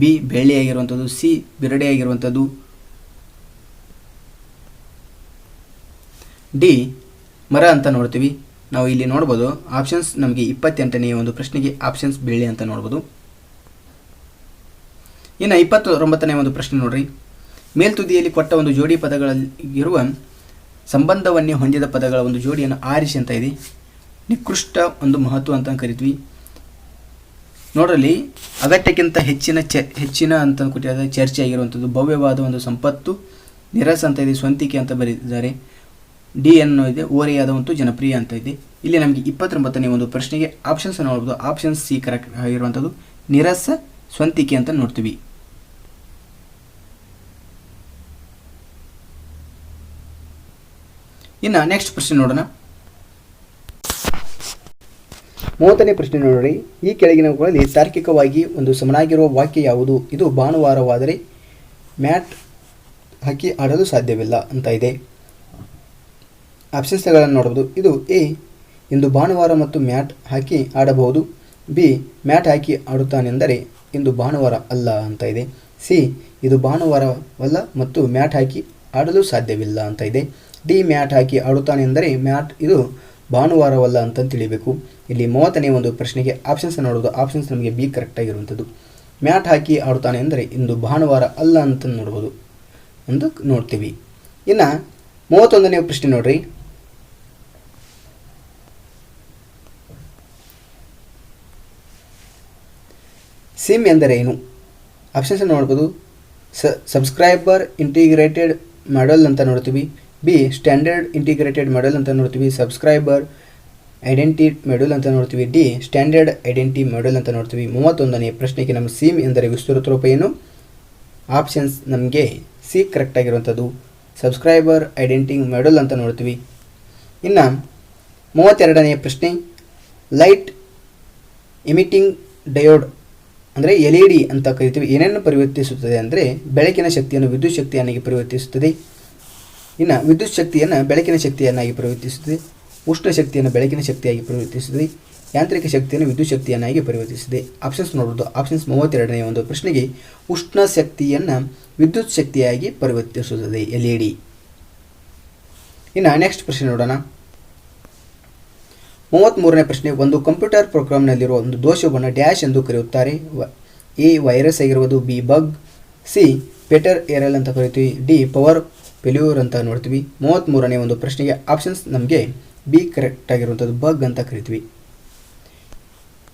ಬಿ ಬೆಳ್ಳಿಯಾಗಿರುವಂಥದ್ದು. ಸಿ ಬಿರಡೆಯಾಗಿರುವಂಥದ್ದು. ಡಿ ಮರ ಅಂತ ನೋಡ್ತೀವಿ. ನಾವು ಇಲ್ಲಿ ನೋಡ್ಬೋದು ಆಪ್ಷನ್ಸ್ ನಮಗೆ 28ನೇ ಒಂದು ಪ್ರಶ್ನೆಗೆ ಆಪ್ಷನ್ಸ್ ಬೆಳ್ಳಿ ಅಂತ ನೋಡ್ಬೋದು. ಇನ್ನು 29ನೇ ಒಂದು ಪ್ರಶ್ನೆ ನೋಡ್ರಿ. ಮೇಲ್ತುದಿಯಲ್ಲಿ ಕೊಟ್ಟ ಒಂದು ಜೋಡಿ ಪದಗಳಲ್ಲಿರುವ ಸಂಬಂಧವನ್ನೇ ಹೊಂದಿದ ಪದಗಳ ಒಂದು ಜೋಡಿಯನ್ನು ಆರಿಸಿ ಅಂತ ಇದೆ. ನಿಕೃಷ್ಟ ಒಂದು ಮಹತ್ವ ಅಂತ ಕರಿತೀವಿ. ನೋಡ್ರಲ್ಲಿ ಅಗತ್ಯಕ್ಕಿಂತ ಹೆಚ್ಚಿನ ಅಂತ ಕೊಟ್ಟಿದ್ದಾರೆ. ಚರ್ಚೆ ಆಗಿರುವಂಥದ್ದು. ಭವ್ಯವಾದ ಒಂದು ಸಂಪತ್ತು. ನಿರಸ ಅಂತ ಇದೆ. ಸ್ವಂತಿಕೆ ಅಂತ ಬರೆದಿದ್ದಾರೆ. ಡಿ ಅನ್ನೋ ಇದೆ. ಓರೆಯಾದ ಒಂದು ಜನಪ್ರಿಯ ಅಂತ ಇದೆ. ಇಲ್ಲಿ ನಮಗೆ 29ನೇ ಒಂದು ಪ್ರಶ್ನೆಗೆ ಆಪ್ಷನ್ಸ್ ನೋಡ್ಬೋದು. ಆಪ್ಷನ್ ಸಿ ಕರೆಕ್ಟ್ ಆಗಿರುವಂಥದ್ದು. ನಿರಸ ಸ್ವಂತಿಕೆ ಅಂತ ನೋಡ್ತೀವಿ. ಇನ್ನು ನೆಕ್ಸ್ಟ್ ಪ್ರಶ್ನೆ ನೋಡೋಣ. 30ನೇ ಪ್ರಶ್ನೆ ನೋಡ್ರಿ. ಈ ಕೆಳಗಿನವುಗಳಲ್ಲಿ ತಾರ್ಕಿಕವಾಗಿ ಒಂದು ಸಮನಾಗಿರುವ ವಾಕ್ಯ ಯಾವುದು? ಇದು ಭಾನುವಾರವಾದರೆ ಮ್ಯಾಟ್ ಹಾಕಿ ಆಡಲು ಸಾಧ್ಯವಿಲ್ಲ ಅಂತ ಇದೆ. ಆಪ್ಷನ್ಸ್ಗಳನ್ನು ನೋಡಬಹುದು. ಇದು ಎ ಇಂದು ಭಾನುವಾರ ಮತ್ತು ಮ್ಯಾಟ್ ಹಾಕಿ ಆಡಬಹುದು. ಬಿ ಮ್ಯಾಟ್ ಹಾಕಿ ಆಡುತ್ತಾನೆಂದರೆ ಇಂದು ಭಾನುವಾರ ಅಲ್ಲ ಅಂತ ಇದೆ. ಸಿ ಇದು ಭಾನುವಾರವಲ್ಲ ಮತ್ತು ಮ್ಯಾಟ್ ಹಾಕಿ ಆಡಲು ಸಾಧ್ಯವಿಲ್ಲ ಅಂತ ಇದೆ. ಡಿ ಮ್ಯಾಟ್ ಹಾಕಿ ಆಡುತ್ತಾನೆಂದರೆ ಮ್ಯಾಟ್ ಇದು ಭಾನುವಾರವಲ್ಲ ಅಂತ ತಿಳಿಬೇಕು. ಇಲ್ಲಿ 30ನೇ ಒಂದು ಪ್ರಶ್ನೆಗೆ ಆಪ್ಷನ್ಸ್ ನೋಡೋದು. ಆಪ್ಷನ್ಸ್ ನಮಗೆ ಬಿ ಕರೆಕ್ಟ್ ಆಗಿರುವಂಥದ್ದು. ಮ್ಯಾಟ್ ಹಾಕಿ ಆಡುತ್ತಾನೆ ಅಂದರೆ ಇಂದು ಭಾನುವಾರ ಅಲ್ಲ ಅಂತ ನೋಡ್ಬೋದು ಅಂತ ನೋಡ್ತೀವಿ. ಇನ್ನು 31ನೇ ಪ್ರಶ್ನೆ ನೋಡ್ರಿ. ಸಿಮ್ ಎಂದರೆ ಏನು? ಆಪ್ಷನ್ಸ್ ನೋಡ್ಬೋದು. ಸಬ್ಸ್ಕ್ರೈಬರ್ ಇಂಟಿಗ್ರೇಟೆಡ್ ಮಾಡೆಲ್ ಅಂತ ನೋಡ್ತೀವಿ. ಬಿ ಸ್ಟ್ಯಾಂಡರ್ಡ್ ಇಂಟಿಗ್ರೇಟೆಡ್ ಮಾಡೆಲ್ ಅಂತ ನೋಡ್ತೀವಿ. ಸಬ್ಸ್ಕ್ರೈಬರ್ ಐಡೆಂಟಿ ಮಾಡೆಲ್ ಅಂತ ನೋಡ್ತೀವಿ. ಡಿ ಸ್ಟ್ಯಾಂಡರ್ಡ್ ಐಡೆಂಟಿ ಮಾಡೆಲ್ ಅಂತ ನೋಡ್ತೀವಿ. 31ನೇ ಪ್ರಶ್ನೆಗೆ ನಮ್ಮ ಸಿಮ್ ಎಂದರೆ ವಿಸ್ತೃತ ರೂಪ ಏನು? ಆಪ್ಷನ್ಸ್ ನಮಗೆ ಸಿ ಕರೆಕ್ಟ್ ಆಗಿರುವಂಥದ್ದು. ಸಬ್ಸ್ಕ್ರೈಬರ್ ಐಡೆಂಟಿ ಮಾಡೆಲ್ ಅಂತ ನೋಡ್ತೀವಿ. ಇನ್ನು 32ನೇ ಪ್ರಶ್ನೆ. ಲೈಟ್ ಎಮಿಟಿಂಗ್ ಡಯೋಡ್ ಅಂದರೆ LED ಅಂತ ಕರಿತೀವಿ. ಏನೇನು ಪರಿವರ್ತಿಸುತ್ತದೆ ಅಂದರೆ ಬೆಳಕಿನ ಶಕ್ತಿಯನ್ನು ವಿದ್ಯುತ್ ಶಕ್ತಿಯನ್ನಾಗಿ ಪರಿವರ್ತಿಸುತ್ತದೆ. ಇನ್ನು ವಿದ್ಯುತ್ ಶಕ್ತಿಯನ್ನು ಬೆಳಕಿನ ಶಕ್ತಿಯನ್ನಾಗಿ ಪರಿವರ್ತಿಸುತ್ತದೆ. ಉಷ್ಣ ಶಕ್ತಿಯನ್ನು ಬೆಳಕಿನ ಶಕ್ತಿಯಾಗಿ ಪರಿವರ್ತಿಸುತ್ತದೆ. ಯಾಂತ್ರಿಕ ಶಕ್ತಿಯನ್ನು ವಿದ್ಯುತ್ ಶಕ್ತಿಯನ್ನಾಗಿ ಪರಿವರ್ತಿಸುತ್ತದೆ. ಆಪ್ಷನ್ಸ್ ನೋಡೋದು. ಆಪ್ಷನ್ಸ್ 32ನೇ ಒಂದು ಪ್ರಶ್ನೆಗೆ ಉಷ್ಣ ಶಕ್ತಿಯನ್ನು ವಿದ್ಯುತ್ ಶಕ್ತಿಯಾಗಿ ಪರಿವರ್ತಿಸುತ್ತದೆ LED. ಇನ್ನು ನೆಕ್ಸ್ಟ್ ಪ್ರಶ್ನೆ ನೋಡೋಣ. 33ನೇ ಪ್ರಶ್ನೆ. ಒಂದು ಕಂಪ್ಯೂಟರ್ ಪ್ರೋಗ್ರಾಮ್ನಲ್ಲಿರುವ ಒಂದು ದೋಷವನ್ನು ಡ್ಯಾಶ್ ಎಂದು ಕರೆಯುತ್ತಾರೆ. ಎ ವೈರಸ್ ಆಗಿರ್ಬೋದು. ಬಿ ಬಗ್. ಸಿ ಪೆಟರ್ ಏರಲ್ ಅಂತ ಕರಿತೀವಿ. ಡಿ ಪವರ್ ಫೇಲ್ಯೂರ್ ಅಂತ ನೋಡ್ತೀವಿ. 33ನೇ ಒಂದು ಪ್ರಶ್ನೆಗೆ ಆಪ್ಷನ್ಸ್ ನಮಗೆ ಬಿ ಕರೆಕ್ಟ್ ಆಗಿರುವಂಥದ್ದು. ಬಗ್ ಅಂತ ಕರಿತೀವಿ.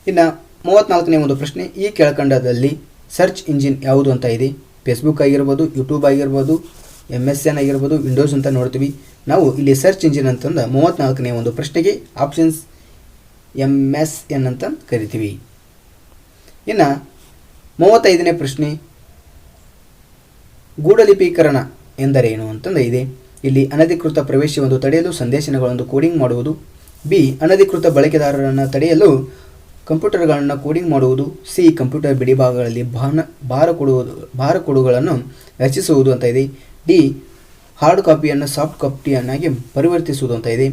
ಇನ್ನು 34ನೇ ಒಂದು ಪ್ರಶ್ನೆ. ಈ ಕೆಳಕಂಡದಲ್ಲಿ ಸರ್ಚ್ ಇಂಜಿನ್ ಯಾವುದು ಅಂತ ಇದೆ. ಫೇಸ್ಬುಕ್ ಆಗಿರ್ಬೋದು, ಯೂಟ್ಯೂಬ್ ಆಗಿರ್ಬೋದು, MSN ಆಗಿರ್ಬೋದು, ವಿಂಡೋಸ್ ಅಂತ ನೋಡ್ತೀವಿ. ನಾವು ಇಲ್ಲಿ ಸರ್ಚ್ ಇಂಜಿನ್ ಅಂತಂದ 34ನೇ ಒಂದು ಪ್ರಶ್ನೆಗೆ ಆಪ್ಷನ್ಸ್ MSN ಅಂತ ಕರಿತೀವಿ. ಇನ್ನು 35ನೇ ಪ್ರಶ್ನೆ. ಗೂಢಲಿಪೀಕರಣ ಎಂದರೇನು ಅಂತಂದ ಇದೆ. ಇಲ್ಲಿ ಅನಧಿಕೃತ ಪ್ರವೇಶವನ್ನು ತಡೆಯಲು ಸಂದೇಶಗಳನ್ನು ಕೋಡಿಂಗ್ ಮಾಡುವುದು. ಬಿ ಅನಧಿಕೃತ ಬಳಕೆದಾರರನ್ನು ತಡೆಯಲು ಕಂಪ್ಯೂಟರ್ಗಳನ್ನು ಕೋಡಿಂಗ್ ಮಾಡುವುದು. ಸಿ ಕಂಪ್ಯೂಟರ್ ಬಿಡಿಭಾಗಗಳಲ್ಲಿ ಬಾರಕೋಡುಗಳನ್ನು ರಚಿಸುವುದು ಅಂತ ಇದೆ. ಡಿ ಹಾರ್ಡ್ ಕಾಪಿಯನ್ನು ಸಾಫ್ಟ್ ಕಾಪಿಯನ್ನಾಗಿ ಪರಿವರ್ತಿಸುವುದು ಅಂತ ಇದೆ.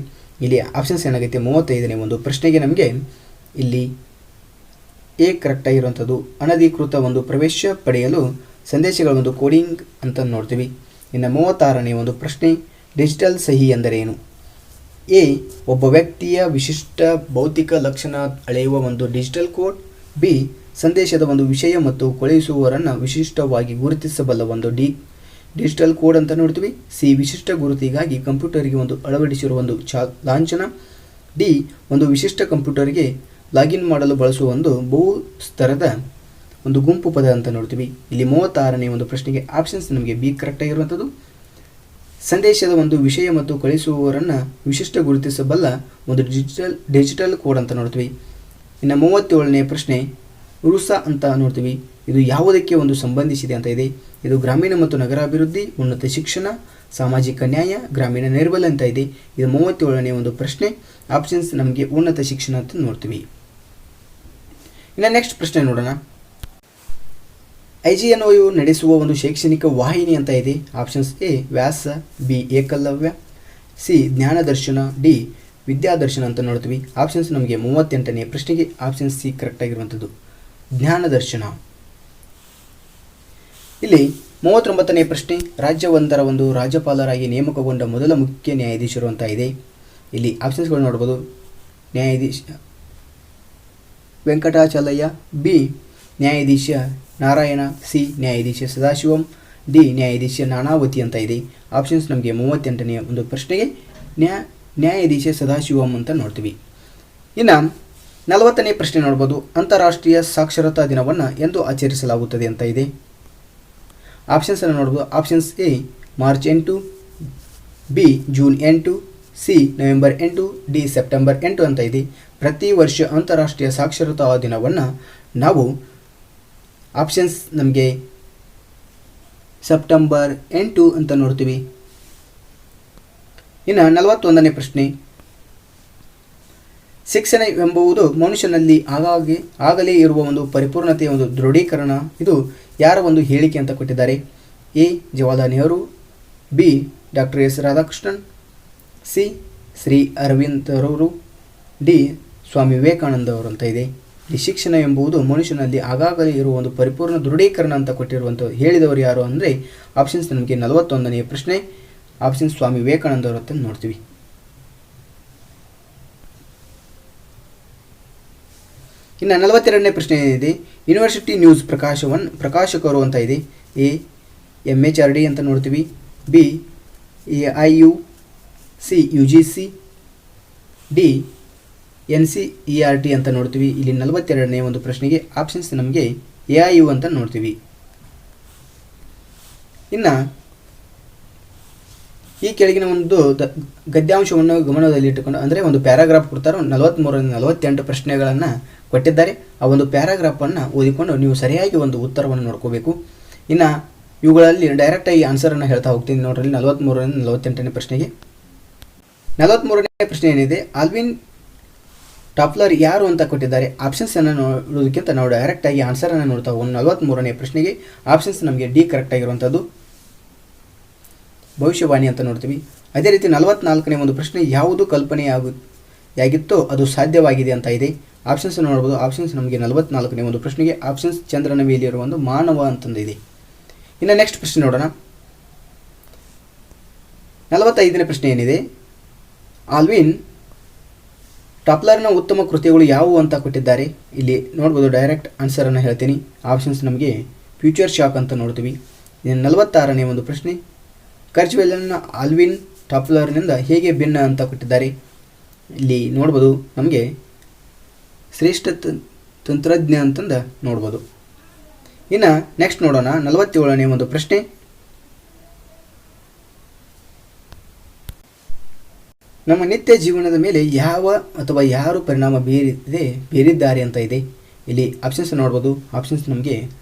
ಇಲ್ಲಿ ಆಪ್ಷನ್ಸ್ ಏನಾಗುತ್ತೆ? 35ನೇ ಒಂದು ಪ್ರಶ್ನೆಗೆ ನಮಗೆ ಇಲ್ಲಿ ಎ ಕರೆಕ್ಟ್ ಆಗಿರುವಂಥದ್ದು. ಅನಧಿಕೃತ ಒಂದು ಪ್ರವೇಶ ಪಡೆಯಲು ಸಂದೇಶಗಳ ಒಂದು ಕೋಡಿಂಗ್ ಅಂತ ನೋಡ್ತೀವಿ. ಇನ್ನು 36ನೇ ಒಂದು ಪ್ರಶ್ನೆ. ಡಿಜಿಟಲ್ ಸಹಿ ಎಂದರೇನು? ಎ ಒಬ್ಬ ವ್ಯಕ್ತಿಯ ವಿಶಿಷ್ಟ ಭೌತಿಕ ಲಕ್ಷಣ ಅಳೆಯುವ ಒಂದು ಡಿಜಿಟಲ್ ಕೋಡ್. ಬಿ ಸಂದೇಶದ ಒಂದು ವಿಷಯ ಮತ್ತು ಕಳುಹಿಸುವವರನ್ನು ವಿಶಿಷ್ಟವಾಗಿ ಗುರುತಿಸಬಲ್ಲ ಒಂದು ಡಿಜಿಟಲ್ ಕೋಡ್ ಅಂತ ನೋಡ್ತೀವಿ. ಸಿ ವಿಶಿಷ್ಟ ಗುರುತಿಗಾಗಿ ಕಂಪ್ಯೂಟರ್ಗೆ ಒಂದು ಅಳವಡಿಸಿರುವ ಒಂದು ಲಾಂಛನ. ಡಿ ಒಂದು ವಿಶಿಷ್ಟ ಕಂಪ್ಯೂಟರ್ಗೆ ಲಾಗಿನ್ ಮಾಡಲು ಬಳಸುವ ಒಂದು ಬಹುಸ್ತರದ ಒಂದು ಗುಂಪು ಪದ ಅಂತ ನೋಡ್ತೀವಿ. ಇಲ್ಲಿ 36ನೇ ಒಂದು ಪ್ರಶ್ನೆಗೆ ಆಪ್ಷನ್ಸ್ ನಮಗೆ ಬಿ ಕರೆಕ್ಟ್ ಆಗಿರುವಂಥದ್ದು. ಸಂದೇಶದ ಒಂದು ವಿಷಯ ಮತ್ತು ಕಳಿಸುವವರನ್ನು ವಿಶಿಷ್ಟ ಗುರುತಿಸಬಲ್ಲ ಒಂದು ಡಿಜಿಟಲ್ ಕೋಡ್ ಅಂತ ನೋಡ್ತೀವಿ. ಇನ್ನು 37ನೇ ಪ್ರಶ್ನೆ. ರುಸ ಅಂತ ನೋಡ್ತೀವಿ. ಇದು ಯಾವುದಕ್ಕೆ ಒಂದು ಸಂಬಂಧಿಸಿದೆ ಅಂತ ಇದೆ. ಇದು ಗ್ರಾಮೀಣ ಮತ್ತು ನಗರಾಭಿವೃದ್ಧಿ, ಉನ್ನತ ಶಿಕ್ಷಣ, ಸಾಮಾಜಿಕ ನ್ಯಾಯ, ಗ್ರಾಮೀಣ ನೈರ್ಮಲ್ಯ ಅಂತ ಇದೆ. ಇದು 37ನೇ ಒಂದು ಪ್ರಶ್ನೆ. ಆಪ್ಷನ್ಸ್ ನಮಗೆ ಉನ್ನತ ಶಿಕ್ಷಣ ಅಂತ ನೋಡ್ತೀವಿ. ಇನ್ನು ನೆಕ್ಸ್ಟ್ ಪ್ರಶ್ನೆ ನೋಡೋಣ. IGNOU ನಡೆಸುವ ಒಂದು ಶೈಕ್ಷಣಿಕ ವಾಹಿನಿ ಅಂತ ಇದೆ. Options A Vyasa, B Ekalavya, C Gyandarshan, D Vidyadarshan ಅಂತ ನೋಡ್ತೀವಿ. ಆಪ್ಷನ್ಸ್ ನಮಗೆ 38ನೇ ಪ್ರಶ್ನೆಗೆ ಆಪ್ಷನ್ ಸಿ ಕರೆಕ್ಟ್ ಆಗಿರುವಂಥದ್ದು ಜ್ಞಾನದರ್ಶನ. ಇಲ್ಲಿ 39ನೇ ಪ್ರಶ್ನೆ. ರಾಜ್ಯವೊಂದರ ಒಂದು ರಾಜ್ಯಪಾಲರಾಗಿ ನೇಮಕಗೊಂಡ ಮೊದಲ ಮುಖ್ಯ ನ್ಯಾಯಾಧೀಶರು ಅಂತ ಇದೆ. ಇಲ್ಲಿ ಆಪ್ಷನ್ಸ್ಗಳು ನೋಡ್ಬೋದು. ನ್ಯಾಯಾಧೀಶ ವೆಂಕಟಾಚಲಯ್ಯ, ಬಿ ನ್ಯಾಯಾಧೀಶ ನಾರಾಯಣ, ಸಿ ನ್ಯಾಯಾಧೀಶ ಸದಾಶಿವಂ, ಡಿ ನ್ಯಾಯಾಧೀಶ ನಾನಾವತಿ ಅಂತ ಇದೆ. ಆಪ್ಷನ್ಸ್ ನಮಗೆ 38ನೇ ಒಂದು ಪ್ರಶ್ನೆಗೆ ನ್ಯಾಯಾಧೀಶ ಸದಾಶಿವಂ ಅಂತ ನೋಡ್ತೀವಿ. ಇನ್ನು 40ನೇ ಪ್ರಶ್ನೆ ನೋಡ್ಬೋದು. ಅಂತಾರಾಷ್ಟ್ರೀಯ ಸಾಕ್ಷರತಾ ದಿನವನ್ನು ಎಂದು ಆಚರಿಸಲಾಗುತ್ತದೆ ಅಂತ ಇದೆ. ಆಪ್ಷನ್ಸನ್ನು ನೋಡ್ಬೋದು. Options A March 8, B June 8, C November 8, D September 8 ಅಂತ ಇದೆ. ಪ್ರತಿ ವರ್ಷ ಅಂತಾರಾಷ್ಟ್ರೀಯ ಸಾಕ್ಷರತಾ ದಿನವನ್ನು ನಾವು ಆಪ್ಷನ್ಸ್ ನಮಗೆ ಸೆಪ್ಟೆಂಬರ್ 8 ಅಂತ ನೋಡ್ತೀವಿ. ಇನ್ನು 41ನೇ ಪ್ರಶ್ನೆ. ಶಿಕ್ಷಣ ಎಂಬುದು ಮನುಷ್ಯನಲ್ಲಿ ಆಗಲೇ ಇರುವ ಒಂದು ಪರಿಪೂರ್ಣತೆಯ ಒಂದು ದೃಢೀಕರಣ. ಇದು ಯಾರ ಒಂದು ಹೇಳಿಕೆ ಅಂತ ಕೊಟ್ಟಿದ್ದಾರೆ. A Jawaharlal Nehru, B doctor S Radhakrishnan, C Shri ಅರವಿಂದರವರು, ಡಿ ಸ್ವಾಮಿ ವಿವೇಕಾನಂದ ಅವರು ಅಂತ ಇದೆ. ಈ ಶಿಕ್ಷಣ ಎಂಬುದು ಮನುಷ್ಯನಲ್ಲಿ ಆಗಾಗಲೇ ಇರುವ ಒಂದು ಪರಿಪೂರ್ಣ ದೃಢೀಕರಣ ಅಂತ ಕೊಟ್ಟಿರುವಂಥ ಹೇಳಿದವರು ಯಾರು ಅಂದರೆ ಆಪ್ಷನ್ಸ್ ನಮಗೆ 41ನೇ ಪ್ರಶ್ನೆ ಆಪ್ಷನ್ ಸ್ವಾಮಿ ವಿವೇಕಾನಂದ ಅವರು ಅಂತ ನೋಡ್ತೀವಿ. ಇನ್ನು 42ನೇ ಪ್ರಶ್ನೆ ಏನಿದೆ. ಯೂನಿವರ್ಸಿಟಿ ನ್ಯೂಸ್ ಪ್ರಕಾಶಕರು ಅಂತ ಇದೆ. ಎ MHRD ಅಂತ ನೋಡ್ತೀವಿ, B AIU, C UGC, D NCERT ಅಂತ ನೋಡ್ತೀವಿ. ಇಲ್ಲಿ 42ನೇ ಒಂದು ಪ್ರಶ್ನೆಗೆ ಆಪ್ಷನ್ಸ್ ನಮಗೆ AIU ಅಂತ ನೋಡ್ತೀವಿ. ಇನ್ನು ಈ ಕೆಳಗಿನ ಒಂದು ಗದ್ಯಾಂಶವನ್ನು ಗಮನದಲ್ಲಿಟ್ಟುಕೊಂಡು ಅಂದರೆ ಒಂದು ಪ್ಯಾರಾಗ್ರಾಫ್ ಕೊಡ್ತಾರೆ. 43ರಿಂದ 48 ಪ್ರಶ್ನೆಗಳನ್ನು ಕೊಟ್ಟಿದ್ದಾರೆ. ಆ ಒಂದು ಪ್ಯಾರಾಗ್ರಾಫನ್ನು ಓದಿಕೊಂಡು ನೀವು ಸರಿಯಾಗಿ ಒಂದು ಉತ್ತರವನ್ನು ನೋಡ್ಕೋಬೇಕು. ಇನ್ನು ಇವುಗಳಲ್ಲಿ ಡೈರೆಕ್ಟಾಗಿ ಆನ್ಸರನ್ನು ಹೇಳ್ತಾ ಹೋಗ್ತೀನಿ ನೋಡ್ರಿ. 43ರಿಂದ 48ನೇ ಪ್ರಶ್ನೆಗೆ 43ನೇ ಪ್ರಶ್ನೆ ಏನಿದೆ, ಆಲ್ವಿನ್ ಟಾಪ್ಲರ್ ಯಾರು ಅಂತ ಕೊಟ್ಟಿದ್ದಾರೆ. ಆಪ್ಷನ್ಸನ್ನು ನೋಡೋದಕ್ಕಿಂತ ನಾವು ಡೈರೆಕ್ಟಾಗಿ ಆನ್ಸರನ್ನು ನೋಡ್ತಾ ಹೋಗೋಣ. 43ನೇ ಪ್ರಶ್ನೆಗೆ ಆಪ್ಷನ್ಸ್ ನಮಗೆ ಡಿ ಕರೆಕ್ಟ್ ಆಗಿರುವಂಥದ್ದು ಭವಿಷ್ಯವಾಣಿ ಅಂತ ನೋಡ್ತೀವಿ. ಅದೇ ರೀತಿ 44ನೇ ಒಂದು ಪ್ರಶ್ನೆ, ಯಾವುದು ಕಲ್ಪನೆಯಾಗಿತ್ತೋ ಅದು ಸಾಧ್ಯವಾಗಿದೆ ಅಂತ ಇದೆ. ಆಪ್ಷನ್ಸ್ ನೋಡ್ಬೋದು. ಆಪ್ಷನ್ಸ್ ನಮಗೆ 44ನೇ ಒಂದು ಪ್ರಶ್ನೆಗೆ ಆಪ್ಷನ್ಸ್ ಚಂದ್ರನ ಮೇಲೆ ಇರುವ ಒಂದು ಮಾನವ ಅಂತಂದಿದೆ. ಇನ್ನು ನೆಕ್ಸ್ಟ್ ಪ್ರಶ್ನೆ ನೋಡೋಣ. 45ನೇ ಪ್ರಶ್ನೆ ಏನಿದೆ, ಆಲ್ವಿನ್ ಟಾಪ್ಲರ್ನ ಉತ್ತಮ ಕೃತಿಗಳು ಯಾವುವು ಅಂತ ಕೊಟ್ಟಿದ್ದಾರೆ. ಇಲ್ಲಿ ನೋಡ್ಬೋದು. ಡೈರೆಕ್ಟ್ ಆನ್ಸರನ್ನು ಹೇಳ್ತೀನಿ. ಆಪ್ಷನ್ಸ್ ನಮಗೆ ಫ್ಯೂಚರ್ ಶಾಕ್ ಅಂತ ನೋಡ್ತೀವಿ. ಇನ್ನು 46ನೇ ಒಂದು ಪ್ರಶ್ನೆ, ಕರ್ಜ್ವೆಲ್ನ ಆಲ್ವಿನ್ ಟಾಪ್ಲರ್ನಿಂದ ಹೇಗೆ ಭಿನ್ನ ಅಂತ ಕೊಟ್ಟಿದ್ದಾರೆ. ಇಲ್ಲಿ ನೋಡ್ಬೋದು ನಮಗೆ ಶ್ರೇಷ್ಠ ತಂತ್ರಜ್ಞ ಅಂತಂದು ನೋಡ್ಬೋದು. ಇನ್ನು ನೆಕ್ಸ್ಟ್ ನೋಡೋಣ. 47ನೇ ಒಂದು ಪ್ರಶ್ನೆ, ನಮ್ಮ ನಿತ್ಯ ಜೀವನದ ಮೇಲೆ ಯಾವ ಅಥವಾ ಯಾರು ಪರಿಣಾಮ ಬೀರಿದ್ದಾರೆ ಅಂತ ಇದೆ. ಇಲ್ಲಿ ಆಪ್ಷನ್ಸ್ ನೋಡ್ಬೋದು. ಆಪ್ಷನ್ಸ್ ನಮಗೆ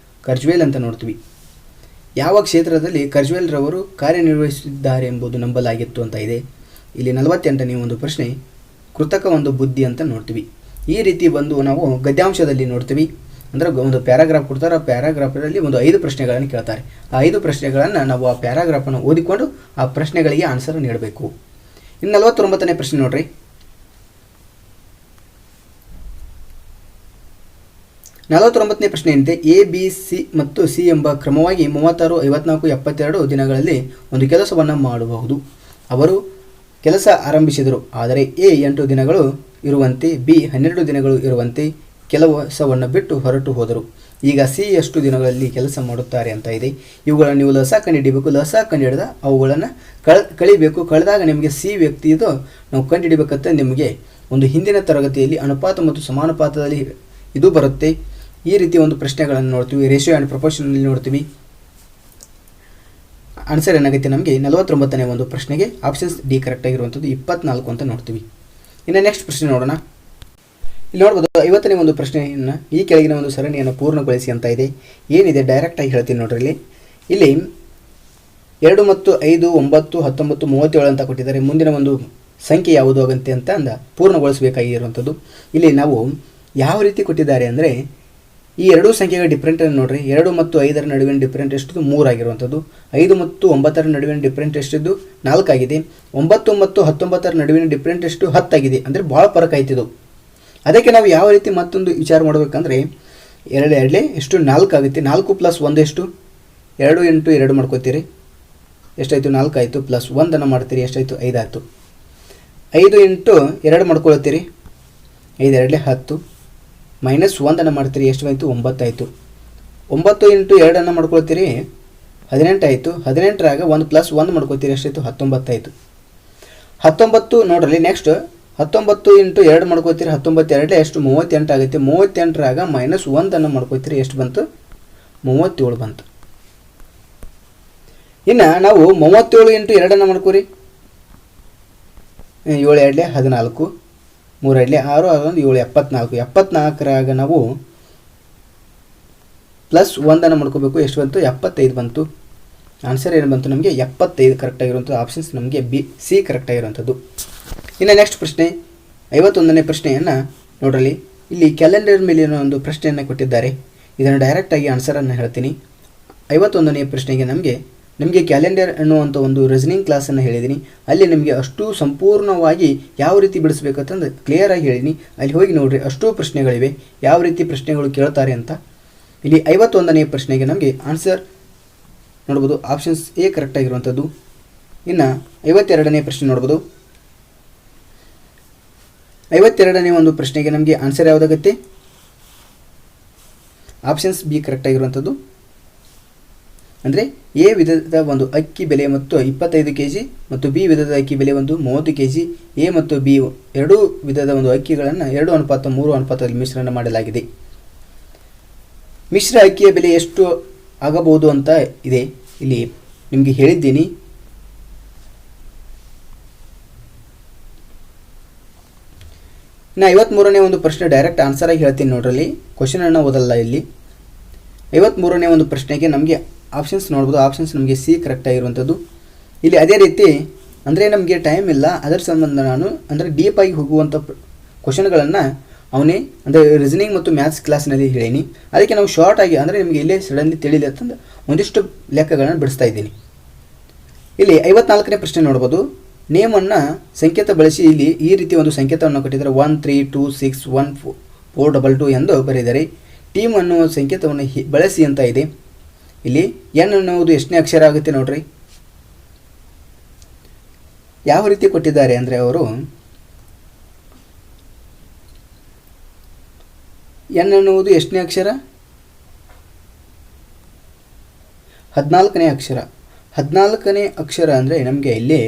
ಕರ್ಜ್ವೇಲ್ ಅಂತ ನೋಡ್ತೀವಿ. ಯಾವ ಕ್ಷೇತ್ರದಲ್ಲಿ ಕರ್ಜ್ವೇಲ್ರವರು ಕಾರ್ಯನಿರ್ವಹಿಸಿದ್ದಾರೆ ಎಂಬುದು ನಂಬಲಾಗಿತ್ತು ಅಂತ ಇದೆ. ಇಲ್ಲಿ 48ನೇ ಒಂದು ಪ್ರಶ್ನೆ, ಕೃತಕ ಒಂದು ಬುದ್ಧಿ ಅಂತ ನೋಡ್ತೀವಿ. ಈ ರೀತಿ ಬಂದು ನಾವು ಗದ್ಯಾಂಶದಲ್ಲಿ ನೋಡ್ತೀವಿ. ಅಂದರೆ ಒಂದು ಪ್ಯಾರಾಗ್ರಾಫ್ ಕೊಡ್ತಾರೆ. ಆ ಪ್ಯಾರಾಗ್ರಾಫಲ್ಲಿ ಒಂದು 5 ಪ್ರಶ್ನೆಗಳನ್ನು ಕೇಳ್ತಾರೆ. ಆ 5 ಪ್ರಶ್ನೆಗಳನ್ನು ನಾವು ಆ ಪ್ಯಾರಾಗ್ರಾಫನ್ನು ಓದಿಕೊಂಡು ಆ ಪ್ರಶ್ನೆಗಳಿಗೆ ಆನ್ಸರ್ ನೀಡಬೇಕು. ಇನ್ನು 49ನೇ ಪ್ರಶ್ನೆ ನೋಡ್ರಿ. 49ನೇ ಪ್ರಶ್ನೆ ಏನಿದೆ, A, B, C ಮತ್ತು C ಎಂಬ ಕ್ರಮವಾಗಿ 36, 54, 72 ದಿನಗಳಲ್ಲಿ ಒಂದು ಕೆಲಸವನ್ನು ಮಾಡಬಹುದು. ಅವರು ಕೆಲಸ ಆರಂಭಿಸಿದರು. ಆದರೆ A 8 ದಿನಗಳು ಇರುವಂತೆ, B 12 ದಿನಗಳು ಇರುವಂತೆ ಕೆಲಸವನ್ನು ಬಿಟ್ಟು ಹೊರಟು ಹೋದರು. ಈಗ C ಎಷ್ಟು ದಿನಗಳಲ್ಲಿ ಕೆಲಸ ಮಾಡುತ್ತಾರೆ ಅಂತ ಇದೆ. ಇವುಗಳನ್ನು ನೀವು ಲಸ ಕಂಡುಹಿಡಿಬೇಕು. ಲಸ ಕಂಡುಹಿಡಿದ ಅವುಗಳನ್ನು ಕಳಿಬೇಕು. ಕಳೆದಾಗ ನಿಮಗೆ C ವ್ಯಕ್ತಿಯದು ನಾವು ಕಂಡುಹಿಡಿಬೇಕಂತ ನಿಮಗೆ ಒಂದು ಹಿಂದಿನ ತರಗತಿಯಲ್ಲಿ ಅನುಪಾತ ಮತ್ತು ಸಮಾನುಪಾತದಲ್ಲಿ ಇದು ಬರುತ್ತೆ. ಈ ರೀತಿ ಒಂದು ಪ್ರಶ್ನೆಗಳನ್ನು ನೋಡ್ತೀವಿ. ರೇಷಿಯೋ ಆ್ಯಂಡ್ ಪ್ರಪೋರ್ಷನಲ್ಲಿ ನೋಡ್ತೀವಿ. ಆನ್ಸರ್ ಏನಾಗುತ್ತೆ ನಮಗೆ 49ನೇ ಒಂದು ಪ್ರಶ್ನೆಗೆ ಆಪ್ಷನ್ಸ್ ಡಿ ಕರೆಕ್ಟ್ ಆಗಿರುವಂಥದ್ದು 24 ಅಂತ ನೋಡ್ತೀವಿ. ಇನ್ನು ನೆಕ್ಸ್ಟ್ ಪ್ರಶ್ನೆ ನೋಡೋಣ. ಇಲ್ಲಿ ನೋಡ್ಬೋದು 50ನೇ ಒಂದು ಪ್ರಶ್ನೆಯನ್ನು ಈ ಕೆಳಗಿನ ಒಂದು ಸರಣಿಯನ್ನು ಪೂರ್ಣಗೊಳಿಸಿ ಅಂತ ಇದೆ. ಏನಿದೆ ಡೈರೆಕ್ಟಾಗಿ ಹೇಳ್ತೀನಿ ನೋಡ್ರಿ. ಇಲ್ಲಿ 2 ಮತ್ತು 5 9 19 37 ಅಂತ ಕೊಟ್ಟಿದ್ದಾರೆ. ಮುಂದಿನ ಒಂದು ಸಂಖ್ಯೆ ಯಾವುದು ಆಗಂತೆ ಅಂತ ಪೂರ್ಣಗೊಳಿಸಬೇಕಾಗಿರುವಂಥದ್ದು. ಇಲ್ಲಿ ನಾವು ಯಾವ ರೀತಿ ಕೊಟ್ಟಿದ್ದಾರೆ ಅಂದರೆ ಈ ಎರಡೂ ಸಂಖ್ಯೆಗಳ ಡಿಫ್ರೆಂಟನ್ನು ನೋಡ್ರಿ. 2 ಮತ್ತು 5ರ ನಡುವಿನ ಡಿಫ್ರೆಂಟ್ ಎಷ್ಟಿದ್ದು 3 ಆಗಿರುವಂಥದ್ದು. 5 ಮತ್ತು 9ರ ನಡುವಿನ ಡಿಫ್ರೆಂಟ್ ಎಷ್ಟಿದ್ದು 4 ಆಗಿದೆ. 9 ಮತ್ತು 19ರ ನಡುವಿನ ಡಿಫ್ರೆಂಟ್ ಎಷ್ಟು 10 ಆಗಿದೆ. ಅಂದರೆ ಭಾಳ ಫರಕ್ ಆಯ್ತಿದ್ದು. ಅದಕ್ಕೆ ನಾವು ಯಾವ ರೀತಿ ಮತ್ತೊಂದು ವಿಚಾರ ಮಾಡಬೇಕಂದ್ರೆ 2 2 ಎಷ್ಟು 4 ಆಗುತ್ತೆ. 4 ಪ್ಲಸ್ 1 ಎಷ್ಟು 2 ಇಂಟು 2 ಮಾಡ್ಕೋತೀರಿ ಎಷ್ಟಾಯಿತು 4 ಆಯಿತು. ಪ್ಲಸ್ 1 ಮಾಡ್ತೀರಿ ಎಷ್ಟಾಯಿತು 5 ಆಯಿತು. 5 ಇಂಟು 2 ಮಾಡ್ಕೊಳ್ತೀರಿ 5 2 10 ಮೈನಸ್ 1 ಮಾಡ್ತೀರಿ ಎಷ್ಟು ಆಯಿತು 9 ಆಯಿತು. 9 ಇಂಟು 2 ಮಾಡ್ಕೊಳ್ತೀರಿ 18 ಆಯಿತು. 18ರಾಗ 1 ಪ್ಲಸ್ 1 ಮಾಡ್ಕೊತೀರಿ ಎಷ್ಟಾಯಿತು 19 ಆಯಿತು. 19 ನೋಡ್ರಿ ನೆಕ್ಸ್ಟ್ 19 ಇಂಟು 2 ಮಾಡ್ಕೋತೀರಿ 19 2 ಎಷ್ಟು 38 ಆಗುತ್ತೆ. 38ರಾಗ ಮೈನಸ್ 1 ಮಾಡ್ಕೋತೀರಿ ಎಷ್ಟು ಬಂತು 37 ಬಂತು. ಇನ್ನು ನಾವು 37 ಇಂಟು 2 ಮಾಡ್ಕೋರಿ 7 2 14 3 2 6 6 1 7 74. 74ರಾಗ ನಾವು ಪ್ಲಸ್ 1 ಮಾಡ್ಕೋಬೇಕು ಎಷ್ಟು ಬಂತು 75 ಬಂತು. ಆನ್ಸರ್ ಏನು ಬಂತು ನಮಗೆ 75 ಕರೆಕ್ಟಾಗಿರುವಂಥದ್ದು. ಆಪ್ಷನ್ಸ್ ನಮಗೆ ಬಿ ಸಿ ಕರೆಕ್ಟಾಗಿರುವಂಥದ್ದು. ಇನ್ನು ನೆಕ್ಸ್ಟ್ ಪ್ರಶ್ನೆ 51ನೇ ಪ್ರಶ್ನೆಯನ್ನು ನೋಡ್ರಲ್ಲಿ. ಇಲ್ಲಿ ಕ್ಯಾಲೆಂಡರ್ ಮೇಲಿನ ಒಂದು ಪ್ರಶ್ನೆಯನ್ನು ಕೊಟ್ಟಿದ್ದಾರೆ. ಇದನ್ನು ಡೈರೆಕ್ಟಾಗಿ ಆನ್ಸರನ್ನು ಹೇಳ್ತೀನಿ. 51ನೇ ಪ್ರಶ್ನೆಗೆ ನಮಗೆ ಕ್ಯಾಲೆಂಡರ್ ಅನ್ನುವಂಥ ಒಂದು ರೀಸನಿಂಗ್ ಕ್ಲಾಸನ್ನು ಹೇಳಿದ್ದೀನಿ. ಅಲ್ಲಿ ನಿಮಗೆ ಅಷ್ಟು ಸಂಪೂರ್ಣವಾಗಿ ಯಾವ ರೀತಿ ಬಿಡಿಸ್ಬೇಕಂತಂದು ಕ್ಲಿಯರಾಗಿ ಹೇಳಿದ್ದೀನಿ. ಅಲ್ಲಿ ಹೋಗಿ ನೋಡಿರಿ ಅಷ್ಟೂ ಪ್ರಶ್ನೆಗಳಿವೆ ಯಾವ ರೀತಿ ಪ್ರಶ್ನೆಗಳು ಕೇಳ್ತಾರೆ ಅಂತ. ಇಲ್ಲಿ 51ನೇ ಪ್ರಶ್ನೆಗೆ ನಮಗೆ ಆನ್ಸರ್ ನೋಡ್ಬೋದು ಆಪ್ಷನ್ಸ್ ಎ ಕರೆಕ್ಟಾಗಿರುವಂಥದ್ದು. ಇನ್ನು 52ನೇ ಪ್ರಶ್ನೆ ನೋಡ್ಬೋದು. 52ನೇ ಒಂದು ಪ್ರಶ್ನೆಗೆ ನಮಗೆ ಆನ್ಸರ್ ಯಾವುದಾಗುತ್ತೆ ಆಪ್ಷನ್ಸ್ ಬಿ ಕರೆಕ್ಟಾಗಿರುವಂಥದ್ದು. ಅಂದರೆ ಎ ವಿಧದ ಒಂದು ಅಕ್ಕಿ ಬೆಲೆ ಮತ್ತು 25 kg ಮತ್ತು ಬಿ ವಿಧದ ಅಕ್ಕಿ ಬೆಲೆ ಒಂದು 30 kg. ಎ ಮತ್ತು ಬಿ ಎರಡೂ ವಿಧದ ಒಂದು ಅಕ್ಕಿಗಳನ್ನು 2:3 ಅನುಪಾತದಲ್ಲಿ ಮಿಶ್ರಣ ಮಾಡಲಾಗಿದೆ. ಮಿಶ್ರ ಅಕ್ಕಿಯ ಬೆಲೆ ಎಷ್ಟು ಆಗಬಹುದು ಅಂತ ಇದೆ. ಇಲ್ಲಿ ನಿಮಗೆ ಹೇಳಿದ್ದೀನಿ. ಇನ್ನು 53ನೇ ಒಂದು ಪ್ರಶ್ನೆ ಡೈರೆಕ್ಟ್ ಆನ್ಸರ್ ಆಗಿ ಹೇಳ್ತೀನಿ ನೋಡ್ರಲ್ಲಿ. ಕ್ವಶನನ್ನು ಓದಲ್ಲ ಇಲ್ಲಿ. 53ನೇ ಒಂದು ಪ್ರಶ್ನೆಗೆ ನಮಗೆ ಆಪ್ಷನ್ಸ್ ನೋಡ್ಬೋದು. ಆಪ್ಷನ್ಸ್ ನಮಗೆ ಸಿ ಕರೆಕ್ಟಾಗಿರುವಂಥದ್ದು. ಇಲ್ಲಿ ಅದೇ ರೀತಿ ಅಂದರೆ ನಮಗೆ ಟೈಮ್ ಇಲ್ಲ, ಅದರ ಸಂಬಂಧ ನಾನು ಅಂದರೆ ಡೀಪಾಗಿ ಹೋಗುವಂಥ ಕ್ವಶನ್ಗಳನ್ನು ಅವನೇ ಅಂದರೆ ರೀಸನಿಂಗ್ ಮತ್ತು ಮ್ಯಾಥ್ಸ್ ಕ್ಲಾಸ್ನಲ್ಲಿ ಹೇಳೀನಿ. ಅದಕ್ಕೆ ನಾವು ಶಾರ್ಟಾಗಿ ಅಂದರೆ ನಿಮಗೆ ಇಲ್ಲೇ ಸಡನ್ಲಿ ತಿಳಿಲಿ ಅಂತಂದು ಒಂದಿಷ್ಟು ಲೆಕ್ಕಗಳನ್ನು ಬಿಡಿಸ್ತಾ ಇದ್ದೀನಿ. ಇಲ್ಲಿ 54ನೇ ಪ್ರಶ್ನೆ ನೋಡ್ಬೋದು. ನೇಮನ್ನು ಸಂಕೇತ ಬಳಸಿ ಇಲ್ಲಿ ಈ ರೀತಿ ಒಂದು ಸಂಕೇತವನ್ನು ಕೊಟ್ಟಿದ್ದಾರೆ. 1 3 2 6 1 4 2 2 ಎಂದು ಬರೆದಿದ್ದಾರೆ. ಟೀಮ್ ಅನ್ನುವ ಸಂಕೇತವನ್ನು ಬಳಸಿ ಅಂತ ಇದೆ. ಇಲ್ಲಿ ಎನ್ ಅನ್ನುವುದು ಎಷ್ಟನೇ ಅಕ್ಷರ ಆಗುತ್ತೆ ನೋಡ್ರಿ. ಯಾವ ರೀತಿ ಕೊಟ್ಟಿದ್ದಾರೆ ಅಂದರೆ ಅವರು ಎನ್ ಅನ್ನುವುದು ಎಷ್ಟನೇ ಅಕ್ಷರ 14ನೇ ಅಕ್ಷರ. 14ನೇ ಅಕ್ಷರ ಅಂದರೆ ನಮಗೆ ಇಲ್ಲಿ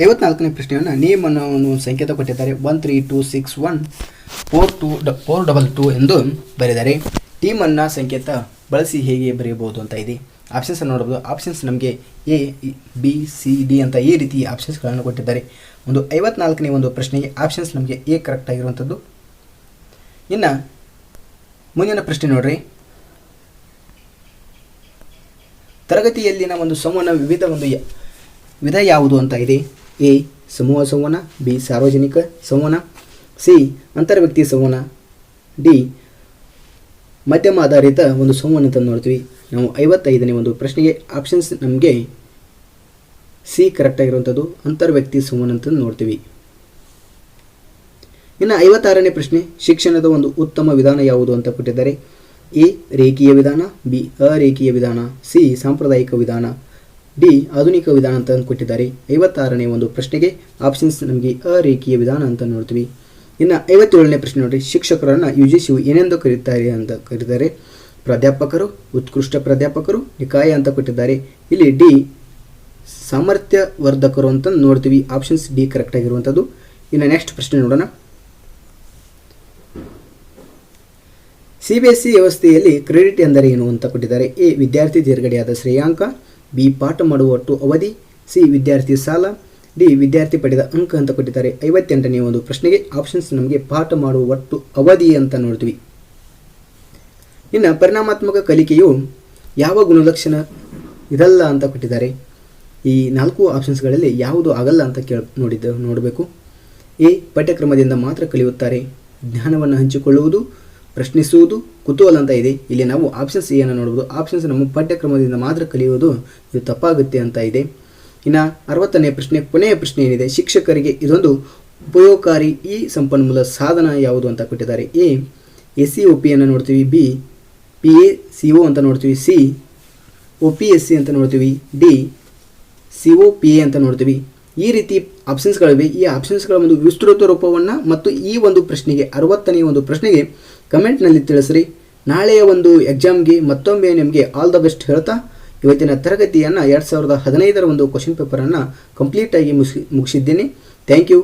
ಐವತ್ನಾಲ್ಕನೇ ಪ್ರಶ್ನೆಯನ್ನು ನೇಮ್ ಅನ್ನೋ ಒಂದು ಸಂಕೇತ ಕೊಟ್ಟಿದ್ದಾರೆ. 1 3 2 6 1 4 2 2 ಎಂದು ಬರೆದಿದ್ದಾರೆ. ಟೀಮನ್ನು ಸಂಕೇತ ಬಳಸಿ ಹೇಗೆ ಬರೆಯಬಹುದು ಅಂತ ಇದೆ. ಆಪ್ಷನ್ಸ್ ನೋಡಬಹುದು. ಆಪ್ಷನ್ಸ್ ನಮಗೆ ಎ ಬಿ ಸಿ ಡಿ ಅಂತ ಈ ರೀತಿ ಆಪ್ಷನ್ಸ್ಗಳನ್ನು ಕೊಟ್ಟಿದ್ದಾರೆ. ಒಂದು 54ನೇ ಒಂದು ಪ್ರಶ್ನೆಗೆ ಆಪ್ಷನ್ಸ್ ನಮಗೆ ಎ ಕರೆಕ್ಟ್ ಆಗಿರುವಂಥದ್ದು. ಇನ್ನು ಮುಂದಿನ ಪ್ರಶ್ನೆ ನೋಡ್ರಿ. ತರಗತಿಯಲ್ಲಿನ ಒಂದು ಸಂವಹನ ವಿಧ ಯಾವುದು ಅಂತ ಇದೆ. ಎ ಸಮೂಹ ಸಂವಹನ, ಬಿ ಸಾರ್ವಜನಿಕ ಸಂವಹನ, ಸಿ ಅಂತರ್ವ್ಯಕ್ತಿ ಸಂವಹನ, ಡಿ ಮಧ್ಯಮ ಆಧಾರಿತ ಒಂದು ಸಂವಹನ ಅಂತ ನೋಡ್ತೀವಿ. ನಾವು 55ನೇ ಒಂದು ಪ್ರಶ್ನೆಗೆ ಆಪ್ಷನ್ಸ್ ನಮಗೆ ಸಿ ಕರೆಕ್ಟಾಗಿರುವಂಥದ್ದು ಅಂತರ್ವ್ಯಕ್ತಿ ಸಂವಹನ ಅಂತ ನೋಡ್ತೀವಿ. ಇನ್ನು 56ನೇ ಪ್ರಶ್ನೆ ಶಿಕ್ಷಣದ ಒಂದು ಉತ್ತಮ ವಿಧಾನ ಯಾವುದು ಅಂತ ಕೊಟ್ಟಿದ್ದಾರೆ. ಎ ರೇಖೀಯ ವಿಧಾನ, ಬಿ ಅರೇಖೀಯ ವಿಧಾನ, ಸಿ ಸಾಂಪ್ರದಾಯಿಕ ವಿಧಾನ, ಡಿ ಆಧುನಿಕ ವಿಧಾನ ಅಂತ ಕೊಟ್ಟಿದ್ದಾರೆ. 56ನೇ ಒಂದು ಪ್ರಶ್ನೆಗೆ ಆಪ್ಷನ್ಸ್ ನಮಗೆ ಅರೇಖೀಯ ವಿಧಾನ ಅಂತ ನೋಡ್ತೀವಿ. ಇನ್ನು 57ನೇ ಪ್ರಶ್ನೆ ನೋಡಿರಿ. ಶಿಕ್ಷಕರನ್ನು ಯುಜಿಸಿಯು ಏನೆಂದು ಕರೀತಾರೆ ಅಂತ ಕರೀತಾರೆ. ಪ್ರಾಧ್ಯಾಪಕರು, ಉತ್ಕೃಷ್ಟ ಪ್ರಾಧ್ಯಾಪಕರು, ನಿಕಾಯ ಅಂತ ಕೊಟ್ಟಿದ್ದಾರೆ. ಇಲ್ಲಿ ಡಿ ಸಾಮರ್ಥ್ಯವರ್ಧಕರು ಅಂತ ನೋಡ್ತೀವಿ. ಆಪ್ಷನ್ಸ್ ಡಿ ಕರೆಕ್ಟ್ ಆಗಿರುವಂಥದ್ದು. ಇನ್ನು ನೆಕ್ಸ್ಟ್ ಪ್ರಶ್ನೆ ನೋಡೋಣ. CBSE ವ್ಯವಸ್ಥೆಯಲ್ಲಿ ಕ್ರೆಡಿಟ್ ಎಂದರೆ ಏನು ಅಂತ ಕೊಟ್ಟಿದ್ದಾರೆ. ಎ ವಿದ್ಯಾರ್ಥಿ ತೇರ್ಗಡೆಯಾದ ಶ್ರೇಯಾಂಕ, ಬಿ ಪಾಠ ಮಾಡುವ ಒಟ್ಟು ಅವಧಿ, ಸಿ ವಿದ್ಯಾರ್ಥಿ ಸಾಲ, ಡಿ ವಿದ್ಯಾರ್ಥಿ ಪಡೆದ ಅಂಕ ಅಂತ ಕೊಟ್ಟಿದ್ದಾರೆ. 58ನೇ ಒಂದು ಪ್ರಶ್ನೆಗೆ ಆಪ್ಷನ್ಸ್ ನಮಗೆ ಪಾಠ ಮಾಡುವ ಒಟ್ಟು ಅವಧಿ ಅಂತ ನೋಡ್ತೀವಿ. ಇನ್ನು ಪರಿಣಾಮಾತ್ಮಕ ಕಲಿಕೆಯು ಯಾವ ಗುಣಲಕ್ಷಣ ಇದಲ್ಲ ಅಂತ ಕೊಟ್ಟಿದ್ದಾರೆ. ಈ 4 ಆಪ್ಷನ್ಸ್ಗಳಲ್ಲಿ ಯಾವುದು ಆಗಲ್ಲ ಅಂತ ನೋಡಬೇಕು. ಎ ಪಠ್ಯಕ್ರಮದಿಂದ ಮಾತ್ರ ಕಲಿಯುತ್ತಾರೆ, ಜ್ಞಾನವನ್ನು ಹಂಚಿಕೊಳ್ಳುವುದು, ಪ್ರಶ್ನಿಸುವುದು, ಕುತೂಹಲ ಅಂತ ಇದೆ. ಇಲ್ಲಿ ನಾವು ಆಪ್ಷನ್ಸ್ ಏನು ನೋಡ್ಬೋದು. ಆಪ್ಷನ್ಸ್ ನಮ್ಮ ಪಠ್ಯಕ್ರಮದಿಂದ ಮಾತ್ರ ಕಲಿಯುವುದು, ಇದು ತಪ್ಪಾಗುತ್ತೆ ಅಂತ ಇದೆ. ಇನ್ನು 60ನೇ ಪ್ರಶ್ನೆ, ಕೊನೆಯ ಪ್ರಶ್ನೆ ಏನಿದೆ, ಶಿಕ್ಷಕರಿಗೆ ಇದೊಂದು ಉಪಯೋಗಕಾರಿ ಈ ಸಂಪನ್ಮೂಲ ಸಾಧನ ಯಾವುದು ಅಂತ ಕೊಟ್ಟಿದ್ದಾರೆ. ಎ SEOP ಅನ್ನು ನೋಡ್ತೀವಿ, ಬಿ PACO ಅಂತ ನೋಡ್ತೀವಿ, ಸಿ OPSC ಅಂತ ನೋಡ್ತೀವಿ, ಡಿ COPA ಅಂತ ನೋಡ್ತೀವಿ. ಈ ರೀತಿ ಆಪ್ಷನ್ಸ್ಗಳಿವೆ. ಈ ಆಪ್ಷನ್ಸ್ಗಳ ಒಂದು ವಿಸ್ತೃತ ರೂಪವನ್ನು ಮತ್ತು ಈ ಒಂದು ಪ್ರಶ್ನೆಗೆ 60ನೇ ಒಂದು ಪ್ರಶ್ನೆಗೆ ಕಮೆಂಟ್ನಲ್ಲಿ ತಿಳಿಸ್ರಿ. ನಾಳೆಯ ಒಂದು ಎಕ್ಸಾಮ್ಗೆ ಮತ್ತೊಮ್ಮೆ ನಿಮಗೆ ಆಲ್ ದ ಬೆಸ್ಟ್ ಹೇಳ್ತಾ ಇವತ್ತಿನ ತರಗತಿಯನ್ನು 2015ರ ಒಂದು ಕ್ವಶನ್ ಪೇಪರನ್ನು ಕಂಪ್ಲೀಟಾಗಿ ಮುಗಿಸಿದ್ದೇನೆ. Thank you.